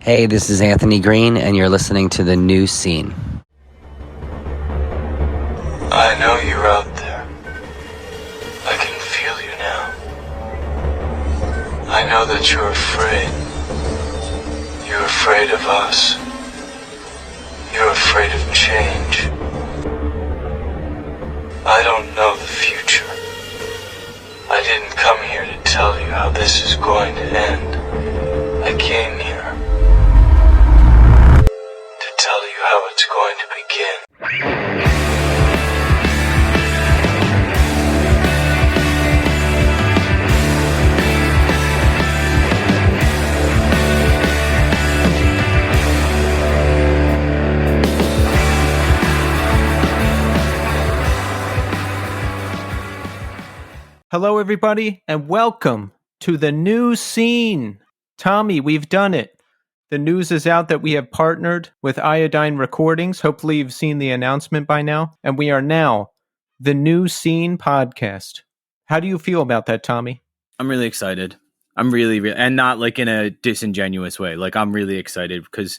Hey, this is Anthony Green, and you're listening to The New Scene. I know you're out there. I can feel you now. I know that you're afraid. You're afraid of us. You're afraid of change. I don't know the future. I didn't come here to tell you how this is going to end. I came here to tell you how it's going to begin. Hello, everybody, and welcome to The New Scene. Tommy, we've done it. The news is out that we have partnered with Iodine Recordings. Hopefully, you've seen the announcement by now. And we are now The New Scene Podcast. How do you feel about that, Tommy? I'm really excited. I'm really, and not like in a disingenuous way. Like, I'm really excited because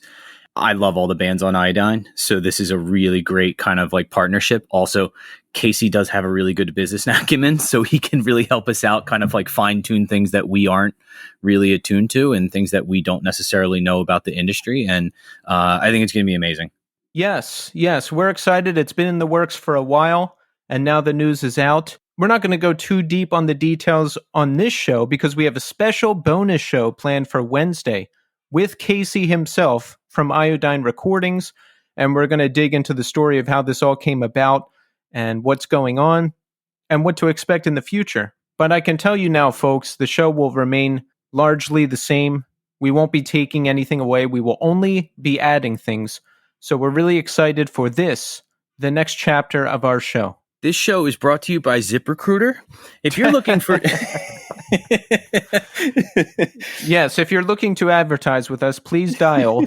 I love all the bands on Iodine. So this is a really great kind of like partnership. Also, Casey does have a really good business acumen, so he can really help us out, kind of like fine tune things that we aren't really attuned to and things that we don't necessarily know about the industry. And I think it's going to be amazing. Yes, we're excited. It's been in the works for a while, and now the news is out. We're not going to go too deep on the details on this show because we have a special bonus show planned for Wednesday with Casey himself from Iodine Recordings, and we're going to dig into the story of how this all came about and what's going on and what to expect in the future. But I can tell you now, folks, the show will remain largely the same. We won't be taking anything away. We will only be adding things. So we're really excited for this, the next chapter of our show. This show is brought to you by ZipRecruiter. If you're looking for... Yes, if you're looking to advertise with us, please dial.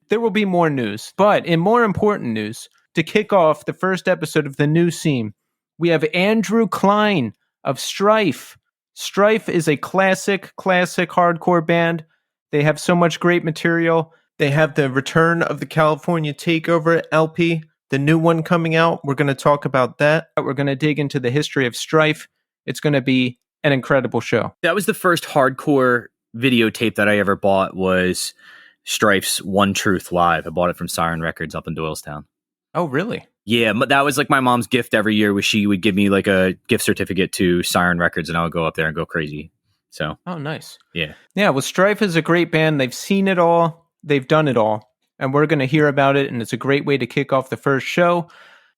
There will be more news. But in more important news, to kick off the first episode of The New Scene, we have Andrew Kline of Strife. Strife is a classic hardcore band. They have so much great material. They have the return of the California Takeover LP, the new one coming out. We're going to talk about that. We're going to dig into the history of Strife. It's going to be an incredible show. That was the first hardcore videotape that I ever bought, was Strife's One Truth Live. I bought it from Siren Records up in Doylestown. Oh, really? Yeah, that was like my mom's gift every year, was she would give me like a gift certificate to Siren Records, and I would go up there and go crazy. So, oh, nice. Yeah. Well, Strife is a great band. They've seen it all. They've done it all. And we're going to hear about it, and it's a great way to kick off the first show.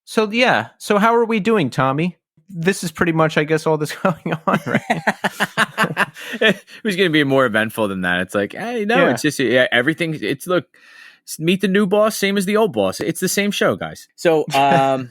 So, yeah. So how are we doing, Tommy? This is pretty much, I guess, all that's going on, right? It was going to be more eventful than that. It's like, hey, no, It's just everything. It's look, meet the new boss, same as the old boss. It's the same show, guys. So I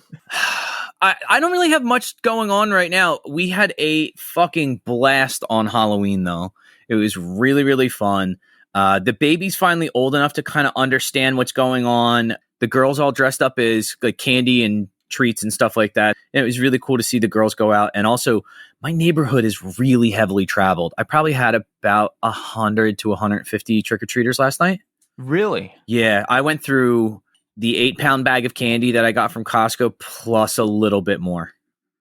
don't really have much going on right now. We had a fucking blast on Halloween, though. It was really, really fun. The baby's finally old enough to kind of understand what's going on. The girls all dressed up as like candy and treats and stuff like that. And it was really cool to see the girls go out. And also, my neighborhood is really heavily traveled. I probably had about 100 to 150 trick-or-treaters last night. Really? Yeah, I went through the 8-pound bag of candy that I got from Costco plus a little bit more.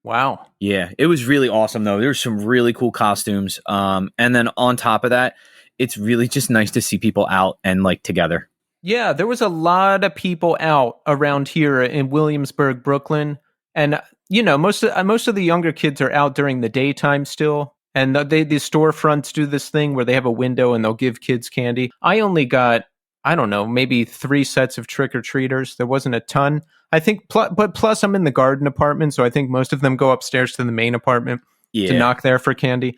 Wow. Yeah, it was really awesome, though. There's some really cool costumes. And then on top of that, it's really just nice to see people out and like together. Yeah, there was a lot of people out around here in Williamsburg, Brooklyn. And, you know, most of the younger kids are out during the daytime still. And the storefronts do this thing where they have a window and they'll give kids candy. I only got, I don't know, maybe 3 sets of trick-or-treaters. There wasn't a ton. I think, but plus I'm in the garden apartment, so I think most of them go upstairs to the main apartment to knock there for candy.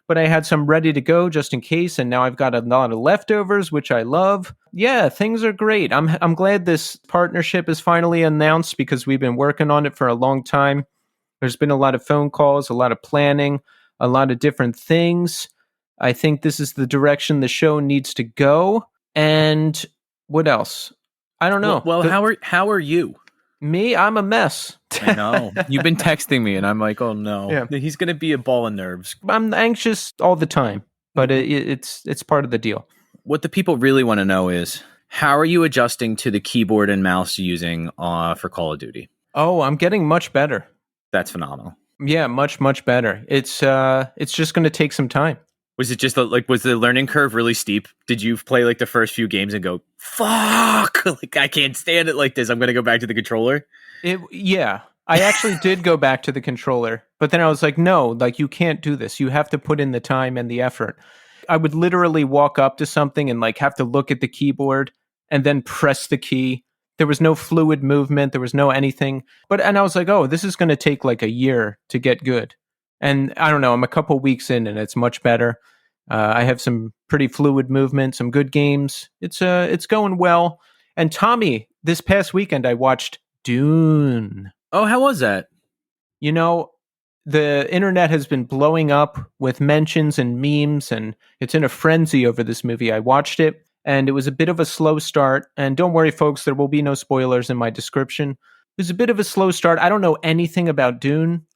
But I had some ready to go just in case, and now I've got a lot of leftovers, which I love. Yeah, things are great. I'm glad this partnership is finally announced because we've been working on it for a long time. There's been a lot of phone calls, a lot of planning, a lot of different things. I think this is the direction the show needs to go. And what else? I don't know. Well, how are you? Me, I'm a mess. I know. You've been texting me, and I'm like, oh no, yeah. He's going to be a ball of nerves. I'm anxious all the time, but it's part of the deal. what the people really want to know is, how are you adjusting to the keyboard and mouse using for Call of Duty? Oh, I'm getting much better. That's phenomenal. Yeah, much better. It's just going to take some time. Was it just was the learning curve really steep? Did you play like the first few games and go, fuck, like I can't stand it like this, I'm going to go back to the controller? Yeah, I actually did go back to the controller, but then I was like, no, like you can't do this. You have to put in the time and the effort. I would literally walk up to something and like have to look at the keyboard and then press the key. There was no fluid movement. There was no anything. And I was like, oh, this is going to take like a year to get good. And I don't know, I'm a couple weeks in and it's much better. I have some pretty fluid movement, some good games. It's going well. And Tommy, this past weekend, I watched Dune. Oh, how was that? You know, the internet has been blowing up with mentions and memes, and it's in a frenzy over this movie. I watched it, and it was a bit of a slow start. And don't worry, folks, there will be no spoilers in my description. It was a bit of a slow start. I don't know anything about Dune.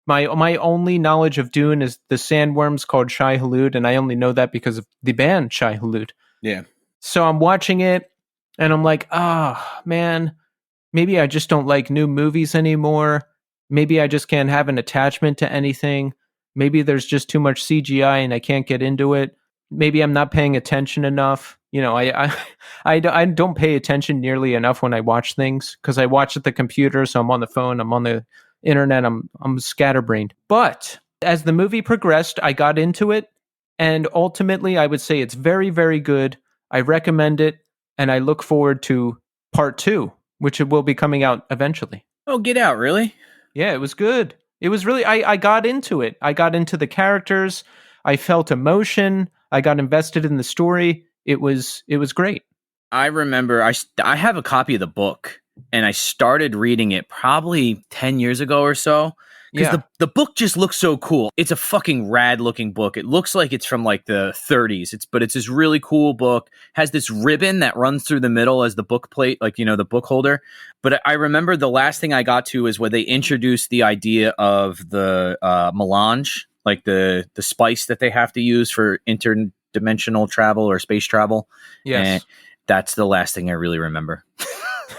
My only knowledge of Dune is the sandworms called Shai Hulud, and I only know that because of the band Shai Hulud. Yeah. So I'm watching it, and I'm like, man, maybe I just don't like new movies anymore. Maybe I just can't have an attachment to anything. Maybe there's just too much CGI and I can't get into it. Maybe I'm not paying attention enough. You know, I don't pay attention nearly enough when I watch things because I watch at the computer, so I'm on the phone, I'm on the internet, I'm scatterbrained. But as the movie progressed, I got into it, and ultimately I would say it's very, very good. I recommend it, and I look forward to part 2, which will be coming out eventually. Oh, Get Out, really? Yeah, it was good. It was really, I got into it. I got into the characters. I felt emotion. I got invested in the story. It was great. I remember I have a copy of the book, and I started reading it probably 10 years ago or so. Because the book just looks so cool. It's a fucking rad looking book. It looks like it's from like the 30s. But it's this really cool book. Has this ribbon that runs through the middle as the book plate, like, you know, the book holder. But I remember the last thing I got to is when they introduced the idea of the melange, like the spice that they have to use for interdimensional travel or space travel. Yes. And that's the last thing I really remember.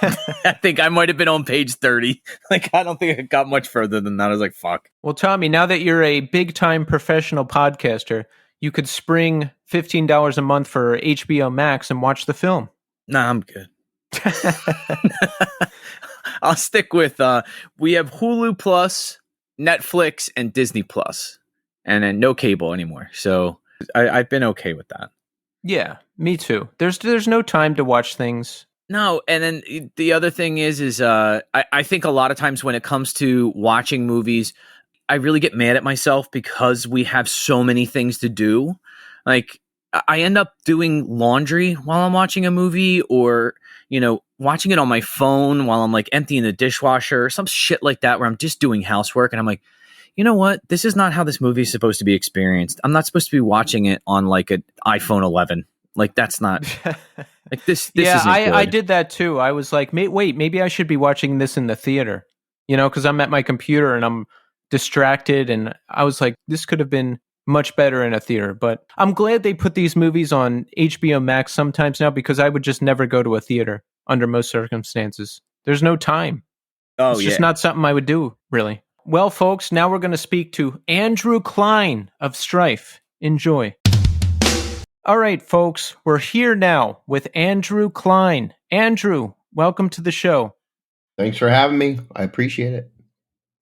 I think I might have been on page 30. Like, I don't think I got much further than that. I was like, fuck. Well, Tommy, now that you're a big-time professional podcaster, you could spring $15 a month for HBO Max and watch the film. Nah, I'm good. I'll stick with, we have Hulu Plus, Netflix, and Disney Plus, and then no cable anymore. So I've been okay with that. Yeah, me too. There's no time to watch things. No, and then the other thing is I think a lot of times when it comes to watching movies, I really get mad at myself because we have so many things to do. Like, I end up doing laundry while I'm watching a movie, or, you know, watching it on my phone while I'm like emptying the dishwasher or some shit like that, where I'm just doing housework, and I'm like, you know what? This is not how this movie is supposed to be experienced. I'm not supposed to be watching it on like an iPhone 11. Like, that's not like this. Yeah, isn't good. I did that too. I was like, wait, maybe I should be watching this in the theater, you know, because I'm at my computer and I'm distracted. And I was like, this could have been much better in a theater. But I'm glad they put these movies on HBO Max sometimes now, because I would just never go to a theater under most circumstances. There's no time. It's just not something I would do, really. Well, folks, now we're going to speak to Andrew Kline of Strife. Enjoy. All right, folks, we're here now with Andrew Kline. Andrew, welcome to the show. Thanks for having me. I appreciate it.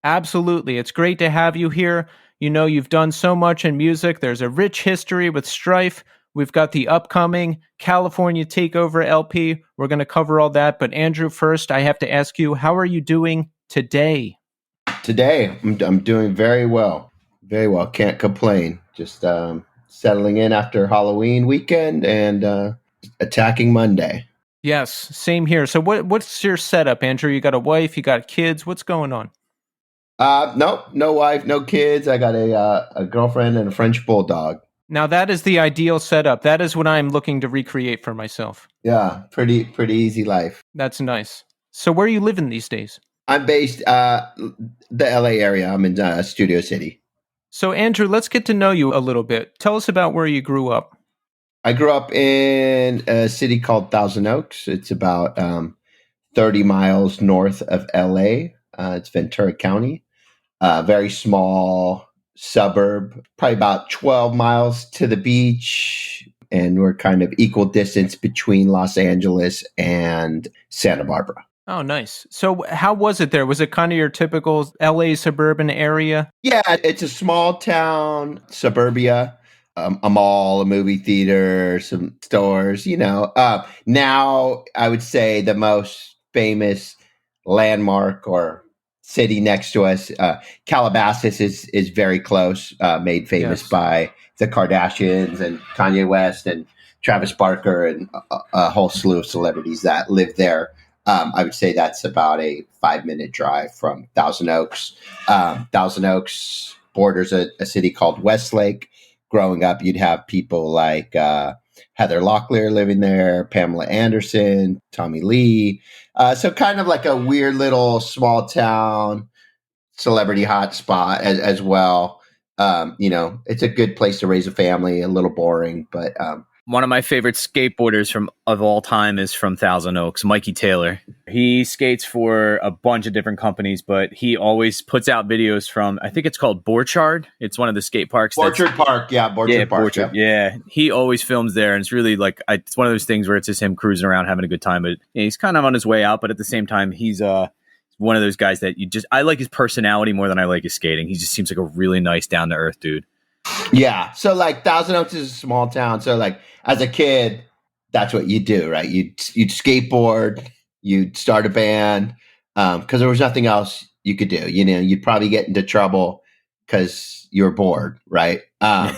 Absolutely. It's great to have you here. You know, you've done so much in music. There's a rich history with Strife. We've got the upcoming California Takeover LP. We're going to cover all that. But Andrew, first, I have to ask you, how are you doing today? Today, I'm doing very well. Very well. Can't complain. Just settling in after Halloween weekend and attacking Monday. Yes, same here. So what's your setup, Andrew? You got a wife, you got kids. What's going on? No wife, no kids. I got a girlfriend and a French bulldog. Now that is the ideal setup. That is what I'm looking to recreate for myself. Yeah, pretty easy life. That's nice. So where are you living these days? I'm based the LA area. I'm in Studio City. So Andrew, let's get to know you a little bit. Tell us about where you grew up. I grew up in a city called Thousand Oaks. It's about 30 miles north of LA. It's Ventura County, very small suburb, probably about 12 miles to the beach. And we're kind of equal distance between Los Angeles and Santa Barbara. Oh, nice. So how was it there? Was it kind of your typical LA suburban area? Yeah, it's a small town, suburbia, a mall, a movie theater, some stores, Now, I would say the most famous landmark or city next to us, Calabasas is very close, made famous by the Kardashians and Kanye West and Travis Barker and a whole slew of celebrities that live there. I would say that's about a 5-minute drive from Thousand Oaks. Thousand Oaks borders a city called Westlake. Growing up, you'd have people like Heather Locklear living there, Pamela Anderson, Tommy Lee. So kind of like a weird little small town celebrity hotspot as well. It's a good place to raise a family, a little boring, but one of my favorite skateboarders of all time is from Thousand Oaks, Mikey Taylor. He skates for a bunch of different companies, but he always puts out videos from, I think it's called Borchardt. It's one of the skate parks. Borchardt Park. Yeah. He always films there, and it's really like, it's one of those things where it's just him cruising around having a good time. But he's kind of on his way out, but at the same time, he's one of those guys that I like his personality more than I like his skating. He just seems like a really nice, down-to-earth dude. Yeah. So like Thousand Oaks is a small town. So like as a kid, that's what you do, right? You'd skateboard, you'd start a band, because there was nothing else you could do. You'd probably get into trouble because you were bored, right? But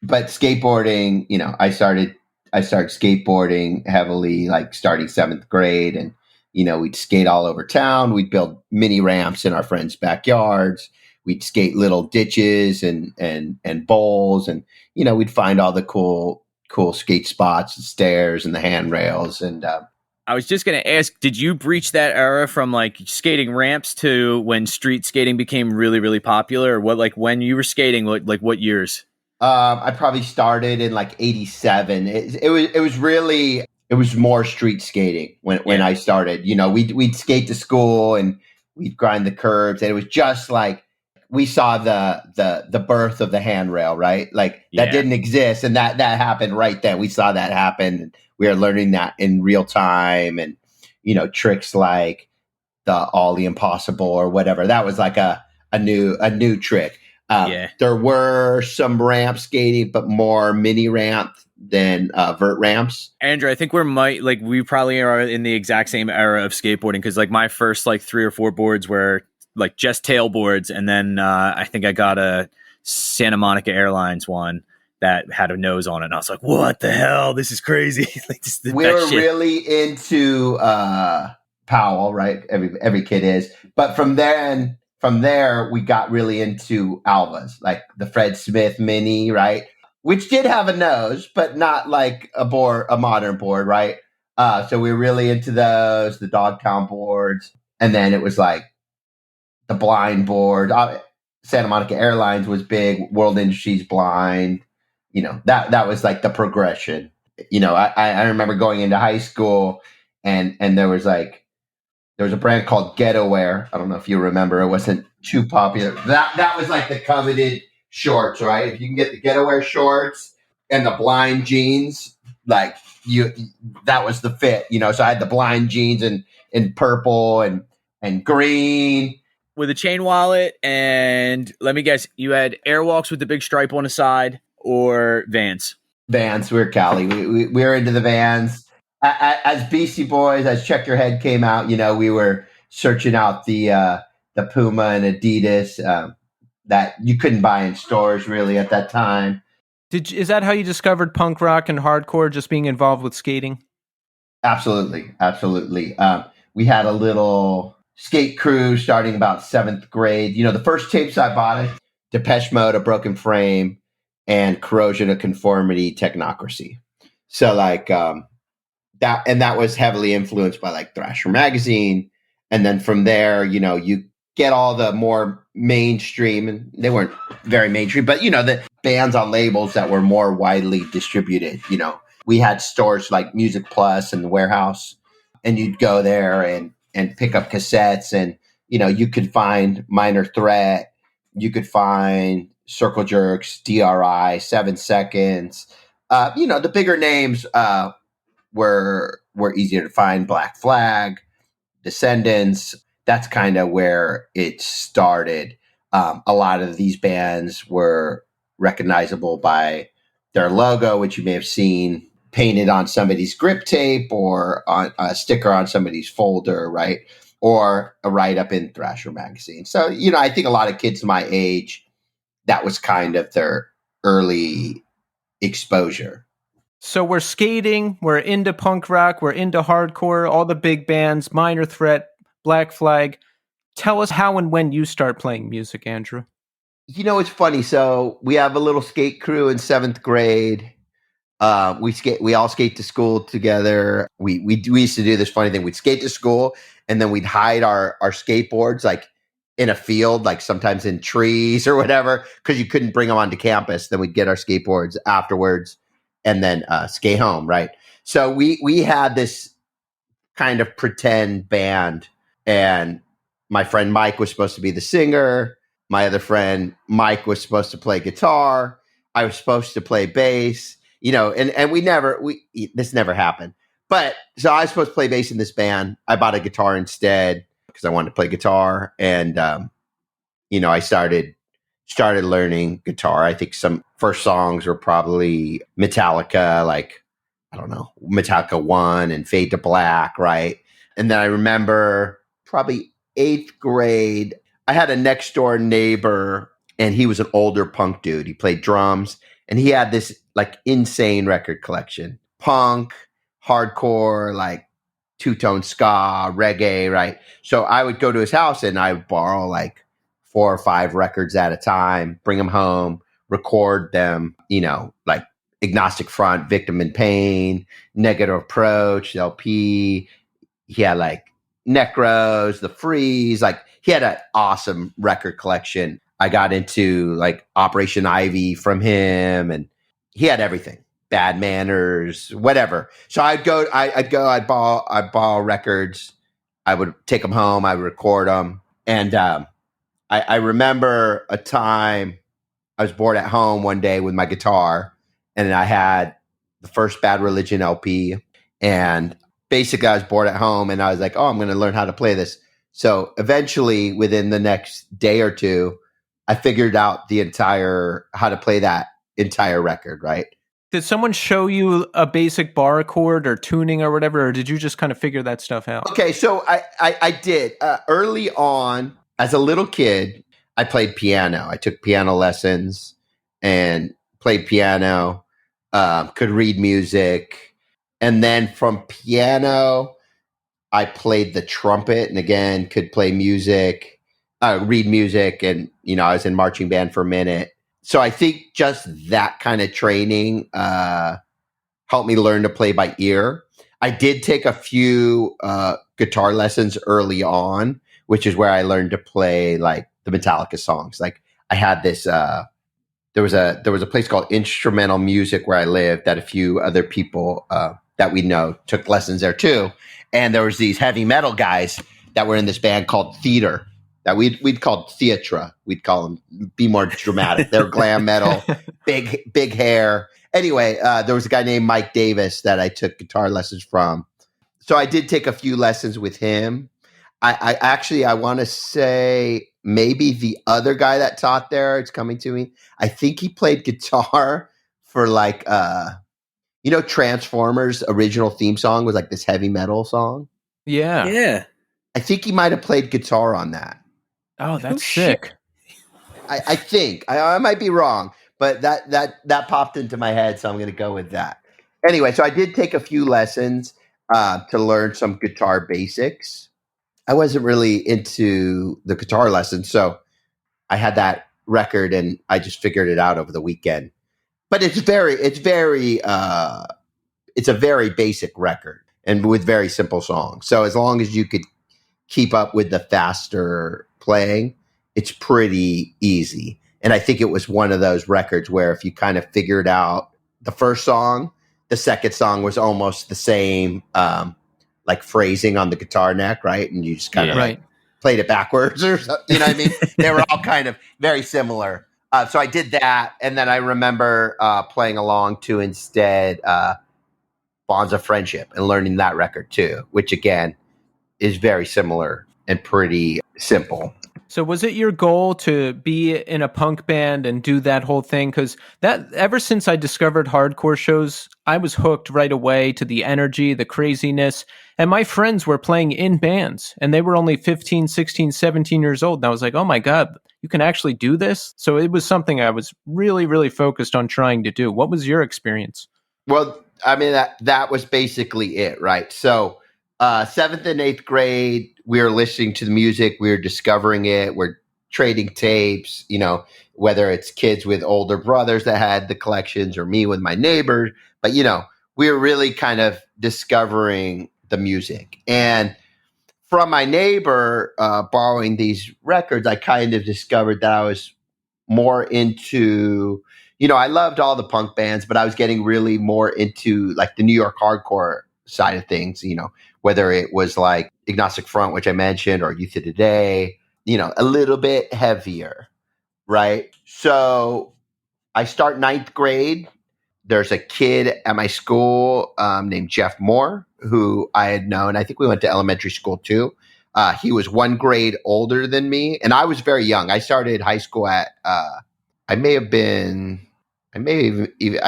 skateboarding, I started skateboarding heavily, like starting 7th grade, and we'd skate all over town. We'd build mini ramps in our friends' backyards. We'd skate little ditches and bowls, and we'd find all the cool skate spots, the stairs and the handrails. And I was just going to ask, did you breach that era from like skating ramps to when street skating became really, really popular? Or what, like when you were skating, what years? I probably started in like 87. It was more street skating when I started. We'd skate to school and we'd grind the curbs, and it was just like, we saw the birth of the handrail, right? Like that didn't exist, and that happened right then. We saw that happen. We are learning that in real time, and tricks like the ollie impossible or whatever. That was like a new trick. There were some ramp skating, but more mini ramp than vert ramps. Andrew, I think we probably are in the exact same era of skateboarding, because like my first like 3 or 4 boards were like just tailboards, and then I think I got a Santa Monica Airlines one that had a nose on it, and I was like, what the hell, this is crazy. Like, this is the we best were shit. Really into Powell, right? Every kid is. But from there we got really into Alvas, like the Fred Smith Mini, right? Which did have a nose, but not like a modern board, right? So we were really into those, the Dogtown boards, and then it was like the blind board. Santa Monica Airlines was big. World Industries blind. That was like the progression. I remember going into high school, and there was a brand called Ghetto Wear. I don't know if you remember. It wasn't too popular. That was like the coveted shorts, right? If you can get the Ghetto Wear shorts and the blind jeans, like that was the fit. So I had the blind jeans in purple and green. With a chain wallet, and let me guess, you had Airwalks with the big stripe on the side, or Vans? Vans. We were Cali. We were into the Vans. As Beastie Boys, as Check Your Head came out, we were searching out the Puma and Adidas that you couldn't buy in stores really at that time. Is that how you discovered punk rock and hardcore, just being involved with skating? Absolutely. We had a little skate crew starting about 7th grade. The first tapes I bought, Depeche Mode, A Broken Frame, and Corrosion of Conformity, Technocracy. So like that was heavily influenced by like Thrasher magazine. And then from there, you get all the more mainstream, and they weren't very mainstream, but the bands on labels that were more widely distributed. We had stores like Music Plus and the Warehouse, and you'd go there and pick up cassettes, and you could find Minor Threat, you could find Circle Jerks, DRI, 7 Seconds. The bigger names were easier to find. Black Flag, Descendants. That's kind of where it started. A lot of these bands were recognizable by their logo, which you may have seen painted on somebody's grip tape or on a sticker on somebody's folder, right? Or a write-up in Thrasher magazine. So, I think a lot of kids my age, that was kind of their early exposure. So we're skating, we're into punk rock, we're into hardcore, all the big bands, Minor Threat, Black Flag. Tell us how and when you start playing music, Andrew. It's funny. So we have a little skate crew in 7th grade. We all skate to school together. We used to do this funny thing. We'd skate to school and then we'd hide our skateboards like in a field, like sometimes in trees or whatever, because you couldn't bring them onto campus. Then we'd get our skateboards afterwards and then skate home, right? So we had this kind of pretend band, and my friend Mike was supposed to be the singer. My other friend Mike was supposed to play guitar. I was supposed to play bass. And this never happened. But so I was supposed to play bass in this band. I bought a guitar instead because I wanted to play guitar. And, I started learning guitar. I think some first songs were probably Metallica, like, I don't know, Metallica 1 and Fade to Black, right? And then I remember probably 8th grade, I had a next door neighbor and he was an older punk dude. He played drums and he had this like insane record collection, punk, hardcore, like two-tone ska, reggae, right? So I would go to his house and I would borrow like 4 or 5 records at a time, bring them home, record them, like Agnostic Front, Victim in Pain, Negative Approach, LP. He had like Necros, The Freeze, like he had an awesome record collection. I got into like Operation Ivy from him, and he had everything. Bad Manners, whatever. So I'd borrow records. I would take them home. I would record them. And I remember a time I was bored at home one day with my guitar, and I had the first Bad Religion LP. And basically I was bored at home and I was like, oh, I'm going to learn how to play this. So eventually within the next day or two, I figured out how to play that entire record, right? Did someone show you a basic bar chord or tuning or whatever, or did you just kind of figure that stuff out? Okay, so I did. Early on, as a little kid, I played piano. I took piano lessons and played piano, could read music. And then from piano, I played the trumpet and again, could play music, read music. And, I was in marching band for a minute. So I think just that kind of training helped me learn to play by ear. I did take a few guitar lessons early on, which is where I learned to play like the Metallica songs. Like I had this, there was a place called Instrumental Music where I lived that a few other people that we know took lessons there too. And there was these heavy metal guys that were in this band called Theater that we'd called Theatra. We'd call them, be more dramatic. They're glam metal, big hair. Anyway, there was a guy named Mike Davis that I took guitar lessons from. So I did take a few lessons with him. I want to say maybe the other guy that taught there, it's coming to me. I think he played guitar for like, Transformers' original theme song was like this heavy metal song. Yeah. Yeah. I think he might have played guitar on that. Oh, that's sick. I think. I might be wrong, but that popped into my head, so I'm going to go with that. Anyway, so I did take a few lessons to learn some guitar basics. I wasn't really into the guitar lessons, so I had that record and I just figured it out over the weekend. But it's a very basic record and with very simple songs. So as long as you could keep up with the faster playing, it's pretty easy. And I think it was one of those records where if you kind of figured out the first song, the second song was almost the same, like phrasing on the guitar neck, right? And you just kind of like played it backwards or something, you know what I mean? They were all kind of very similar. So I did that. And then I remember playing along to instead Bonds of Friendship and learning that record too, which again is very similar and pretty simple. So was it your goal to be in a punk band and do that whole thing? Because that ever since I discovered hardcore shows, I was hooked right away to the energy, the craziness. And my friends were playing in bands and they were only 15, 16, 17 years old. And I was like, oh my God, you can actually do this? So it was something I was really, really focused on trying to do. What was your experience? Well, I mean, that was basically it, right? So 7th and 8th grade, we were listening to the music, we were discovering it, we're trading tapes, you know, whether it's kids with older brothers that had the collections or me with my neighbors. But, you know, we were really kind of discovering the music. And from my neighbor borrowing these records, I kind of discovered that I was more into, you know, I loved all the punk bands, but I was getting really more into like the New York hardcore side of things, you know, whether it was like Agnostic Front, which I mentioned, or Youth of Today, you know, a little bit heavier, right? So I start 9th grade. There's a kid at my school named Jeff Moore, who I had known. I think we went to elementary school too. He was 1 grade older than me, and I was very young. I started high school at, I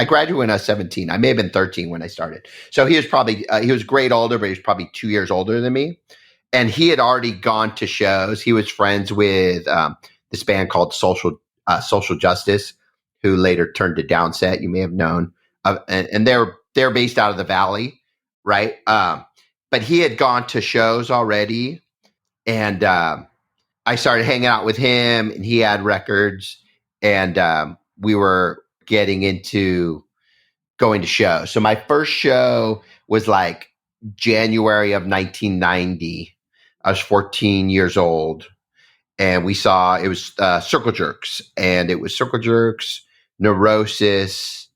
graduated when I was 17. I may have been 13 when I started. So he was probably, he was a grade older, but he was probably 2 years older than me. And he had already gone to shows. He was friends with this band called Social Justice, who later turned to Downset. You may have known. And they're based out of the Valley, right? But he had gone to shows already. And I started hanging out with him, and he had records. And we were getting into going to shows. So my first show was like January of 1990. I was 14 years old, and we saw, it was Circle Jerks, and it was Circle Jerks, Neurosis,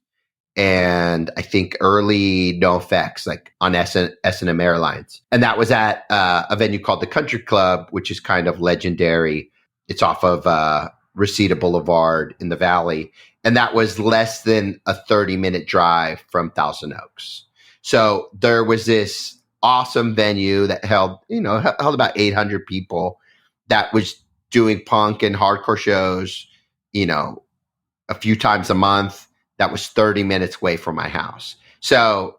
and I think early NoFX, like on S&M Airlines. And that was at a venue called the Country Club, which is kind of legendary. It's off of Reseda Boulevard in the Valley. And that was less than a 30-minute drive from Thousand Oaks. So there was this awesome venue that held about 800 people that was doing punk and hardcore shows, you know, a few times a month. That was 30 minutes away from my house. So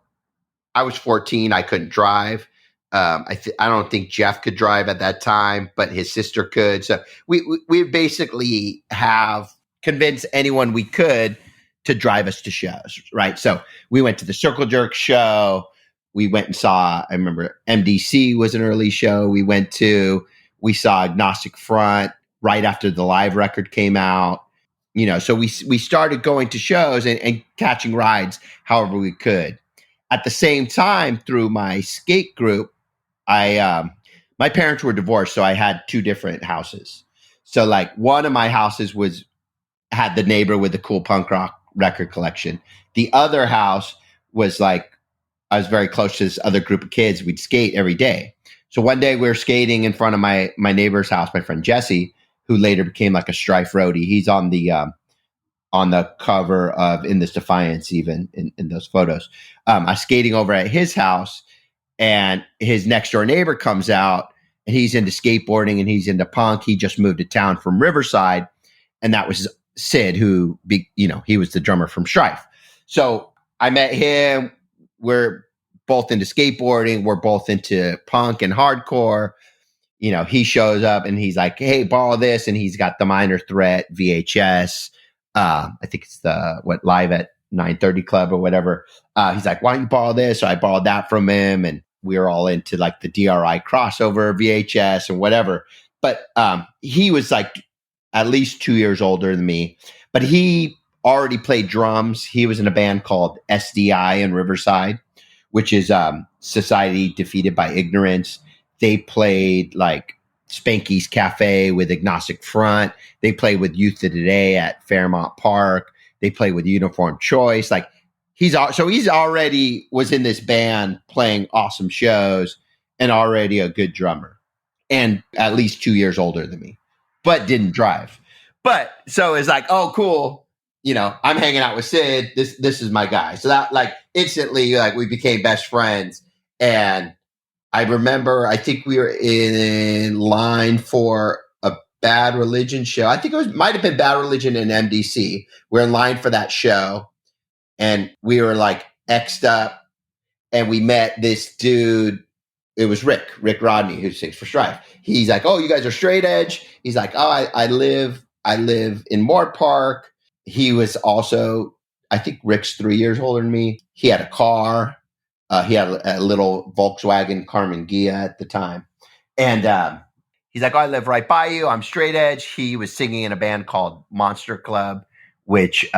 I was 14. I couldn't drive. I don't think Jeff could drive at that time, but his sister could. So we basically have convinced anyone we could to drive us to shows, right? So we went to the Circle Jerk show. We went and saw, I remember MDC was an early show we saw Agnostic Front right after the live record came out. You know, so we started going to shows and catching rides however we could. At the same time, through my skate group, my parents were divorced, so I had 2 different houses. So like one of my houses had the neighbor with the cool punk rock record collection. The other house was like, I was very close to this other group of kids. We'd skate every day. So one day we were skating in front of my neighbor's house, my friend Jesse, who later became like a Strife roadie. He's on the cover of In This Defiance, even in those photos. I was skating over at his house, and his next door neighbor comes out, and he's into skateboarding and he's into punk. He just moved to town from Riverside, and that was Sid, who he was the drummer from Strife. So I met him. We're both into skateboarding. We're both into punk and hardcore. You know, he shows up and he's like, hey, borrow this. And he's got the Minor Threat VHS. I think it's Live at 930 Club or whatever. He's like, why don't you borrow this? So I borrowed that from him, and we were all into like the DRI crossover VHS and whatever. But he was like at least 2 years older than me, but he already played drums. He was in a band called SDI in Riverside, which is Society Defeated by Ignorance. They played like Spanky's Cafe with Agnostic Front. They played with Youth of Today at Fairmount Park. They played with Uniform Choice. Like he's already was in this band playing awesome shows and already a good drummer and at least 2 years older than me, but didn't drive. But so it's like, oh, cool. You know, I'm hanging out with Sid. This is my guy. So that like instantly, like we became best friends. And I remember, I think we were in line for a Bad Religion show. I think might have been Bad Religion in MDC. We're in line for that show. And we were like X'd up. And we met this dude. It was Rick Rodney, who sings for Strife. He's like, oh, you guys are straight edge. He's like, oh, I live in Moore Park. He was also, I think Rick's 3 years older than me. He had a car. He had a little Volkswagen Carmen Ghia at the time. And he's like, oh, I live right by you. I'm straight edge. He was singing in a band called Monster Club, which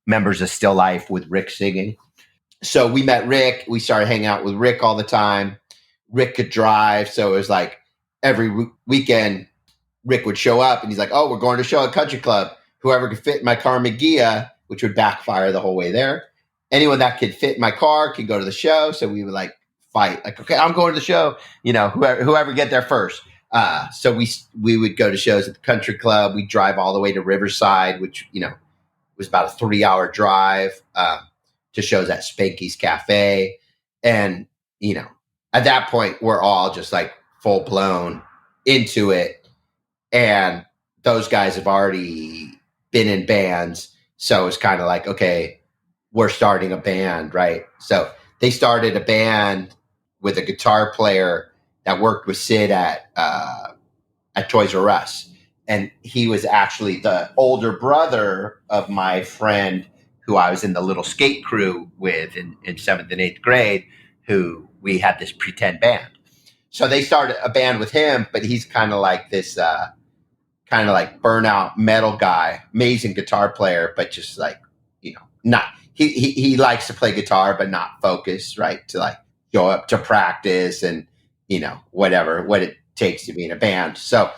members of Still Life with Rick singing. So we met Rick. We started hanging out with Rick all the time. Rick could drive. So it was like every weekend, Rick would show up and he's like, oh, we're going to show at Country Club. Whoever could fit in my Carmen Ghia, which would backfire the whole way there. Anyone that could fit in my car could go to the show. So we would like fight. Like, okay, I'm going to the show. You know, whoever get there first. So we would go to shows at the Country Club. We'd drive all the way to Riverside, which, you know, was about a 3-hour drive to shows at Spanky's Cafe. And, you know, at that point, we're all just like full blown into it. And those guys have already been in bands. So it's kind of like, okay, we're starting a band, right? So they started a band with a guitar player that worked with Sid at Toys R Us. And he was actually the older brother of my friend who I was in the little skate crew with in 7th and 8th grade, who we had this pretend band. So they started a band with him, but he's kind of like this kind of like burnout metal guy, amazing guitar player, but just like, you know, not he likes to play guitar, but not focused, right? To like go up to practice and, you know, what it takes to be in a band. So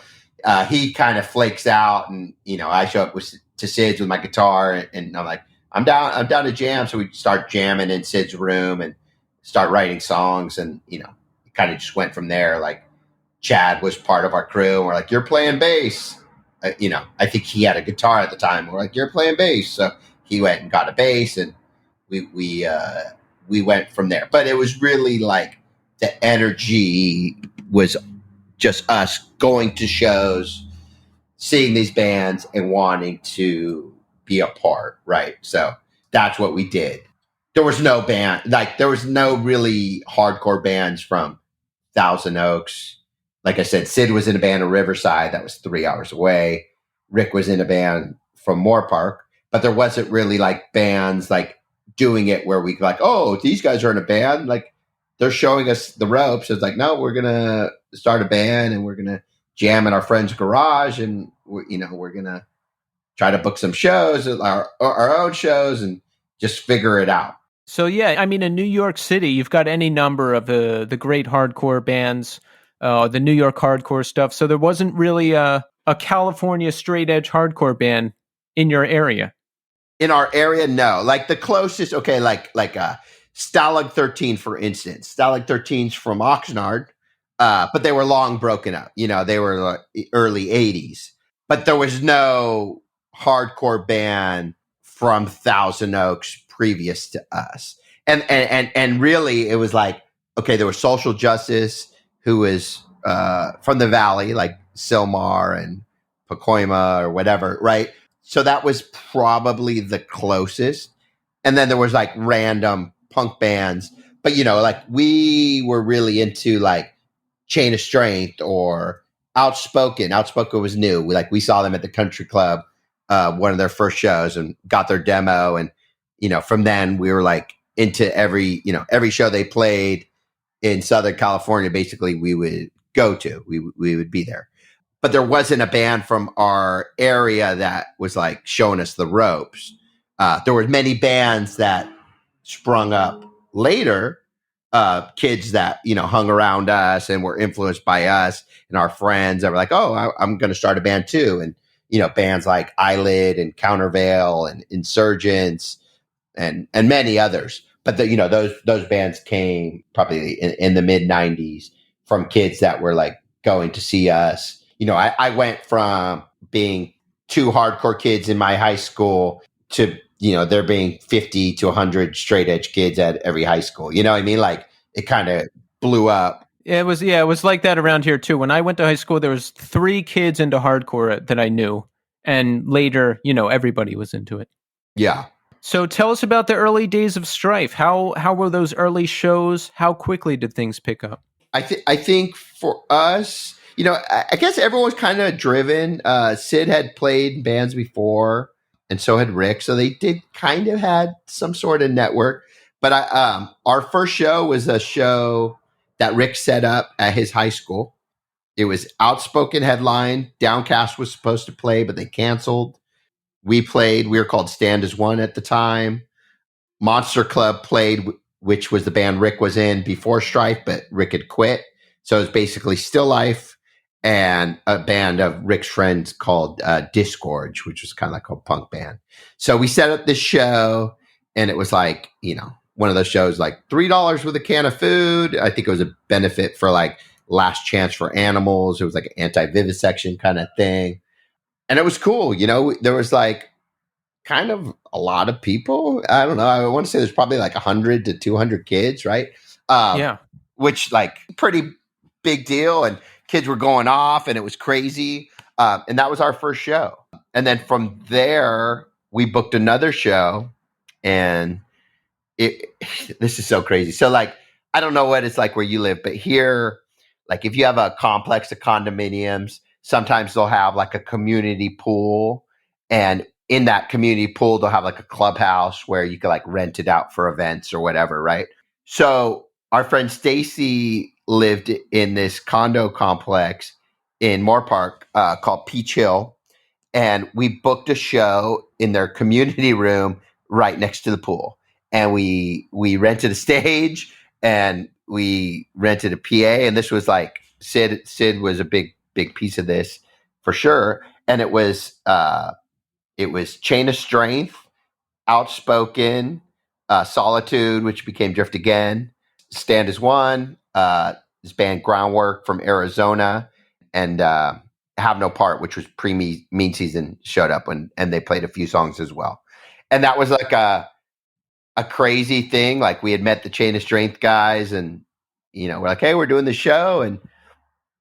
he kind of flakes out, and, you know, I show up to Sid's with my guitar, and I'm like, I'm down to jam. So we start jamming in Sid's room and start writing songs, and, you know, it kind of just went from there. Like Chad was part of our crew, and we're like, you're playing bass. You know, I think he had a guitar at the time. We're like, you're playing bass. So he went and got a bass, and we went from there. But it was really like the energy was just us going to shows, seeing these bands, and wanting to be a part, right? So that's what we did. There was no band, like there was no really hardcore bands from Thousand Oaks. Like I said, Sid was in a band in Riverside that was 3 hours away. Rick was in a band from Moore Park, but there wasn't really like bands like doing it where we like, oh, these guys are in a band. Like they're showing us the ropes. It's like, no, we're going to start a band and we're going to jam in our friend's garage. And we're going to try to book some shows, our own shows, and just figure it out. So, yeah, I mean, in New York City, you've got any number of the great hardcore bands, the New York hardcore stuff. So there wasn't really a California straight edge hardcore band in your area. In our area, no. Like the closest, okay, like Stalag 13, for instance. Stalag 13's from Oxnard, but they were long broken up. You know, they were like early 80s. But there was no hardcore band from Thousand Oaks previous to us. And really, it was like, okay, there was Social Justice, who was from the Valley, like Silmar and Pacoima or whatever, right? So that was probably the closest. And then there was like random punk bands. But, you know, like we were really into like Chain of Strength or Outspoken. Outspoken was new. We saw them at the Country Club, one of their first shows, and got their demo. And, you know, from then we were like into every show they played in Southern California, basically we would go to. We would be there. But there wasn't a band from our area that was like showing us the ropes. There were many bands that sprung up later kids that, hung around us and were influenced by us and our friends that were like, oh, I'm going to start a band too. And, bands like Eyelid and Countervail and Insurgents and many others. But those bands came probably in the mid 90s from kids that were like going to see us. I went from being two hardcore kids in my high school to, there being 50 to 100 straight edge kids at every high school. You know what I mean? Like it kind of blew up. It was like that around here too. When I went to high school, there was 3 kids into hardcore that I knew. And later, everybody was into it. Yeah. So tell us about the early days of Strife. How were those early shows? How quickly did things pick up? I think for us, I guess everyone was kind of driven. Sid had played bands before, and so had Rick. So they did kind of had some sort of network. But our first show was a show that Rick set up at his high school. It was Outspoken headline. Downcast was supposed to play, but they canceled. We played. We were called Stand as One at the time. Monster Club played, which was the band Rick was in before Strife, but Rick had quit. So it was basically Still Life and a band of Rick's friends called Disgorge, which was kind of like a punk band. So we set up this show, and it was like, one of those shows like $3 with a can of food. I think it was a benefit for like Last Chance for Animals. It was like an anti-vivisection kind of thing. And it was cool. There was like kind of a lot of people. I don't know. I want to say there's probably like 100 to 200 kids, right? Yeah. Which like pretty big deal. And kids were going off and it was crazy. And that was our first show. And then from there, we booked another show, and this is so crazy. So like, I don't know what it's like where you live, but here, like if you have a complex of condominiums, sometimes they'll have like a community pool, and in that community pool, they'll have like a clubhouse where you can like rent it out for events or whatever. Right. So our friend Stacy lived in this condo complex in Moore Park called Peach Hill. And we booked a show in their community room right next to the pool. And we rented a stage, and we rented a PA. And this was like Sid was a big piece of this for sure. And it was Chain of Strength, Outspoken, Solitude, which became Drift Again, Stand as One, this band Groundwork from Arizona, and Have No Part, which was pre-Mean Season, showed up and they played a few songs as well. And that was like a crazy thing. Like we had met the Chain of Strength guys, and we're like, hey, we're doing the show, and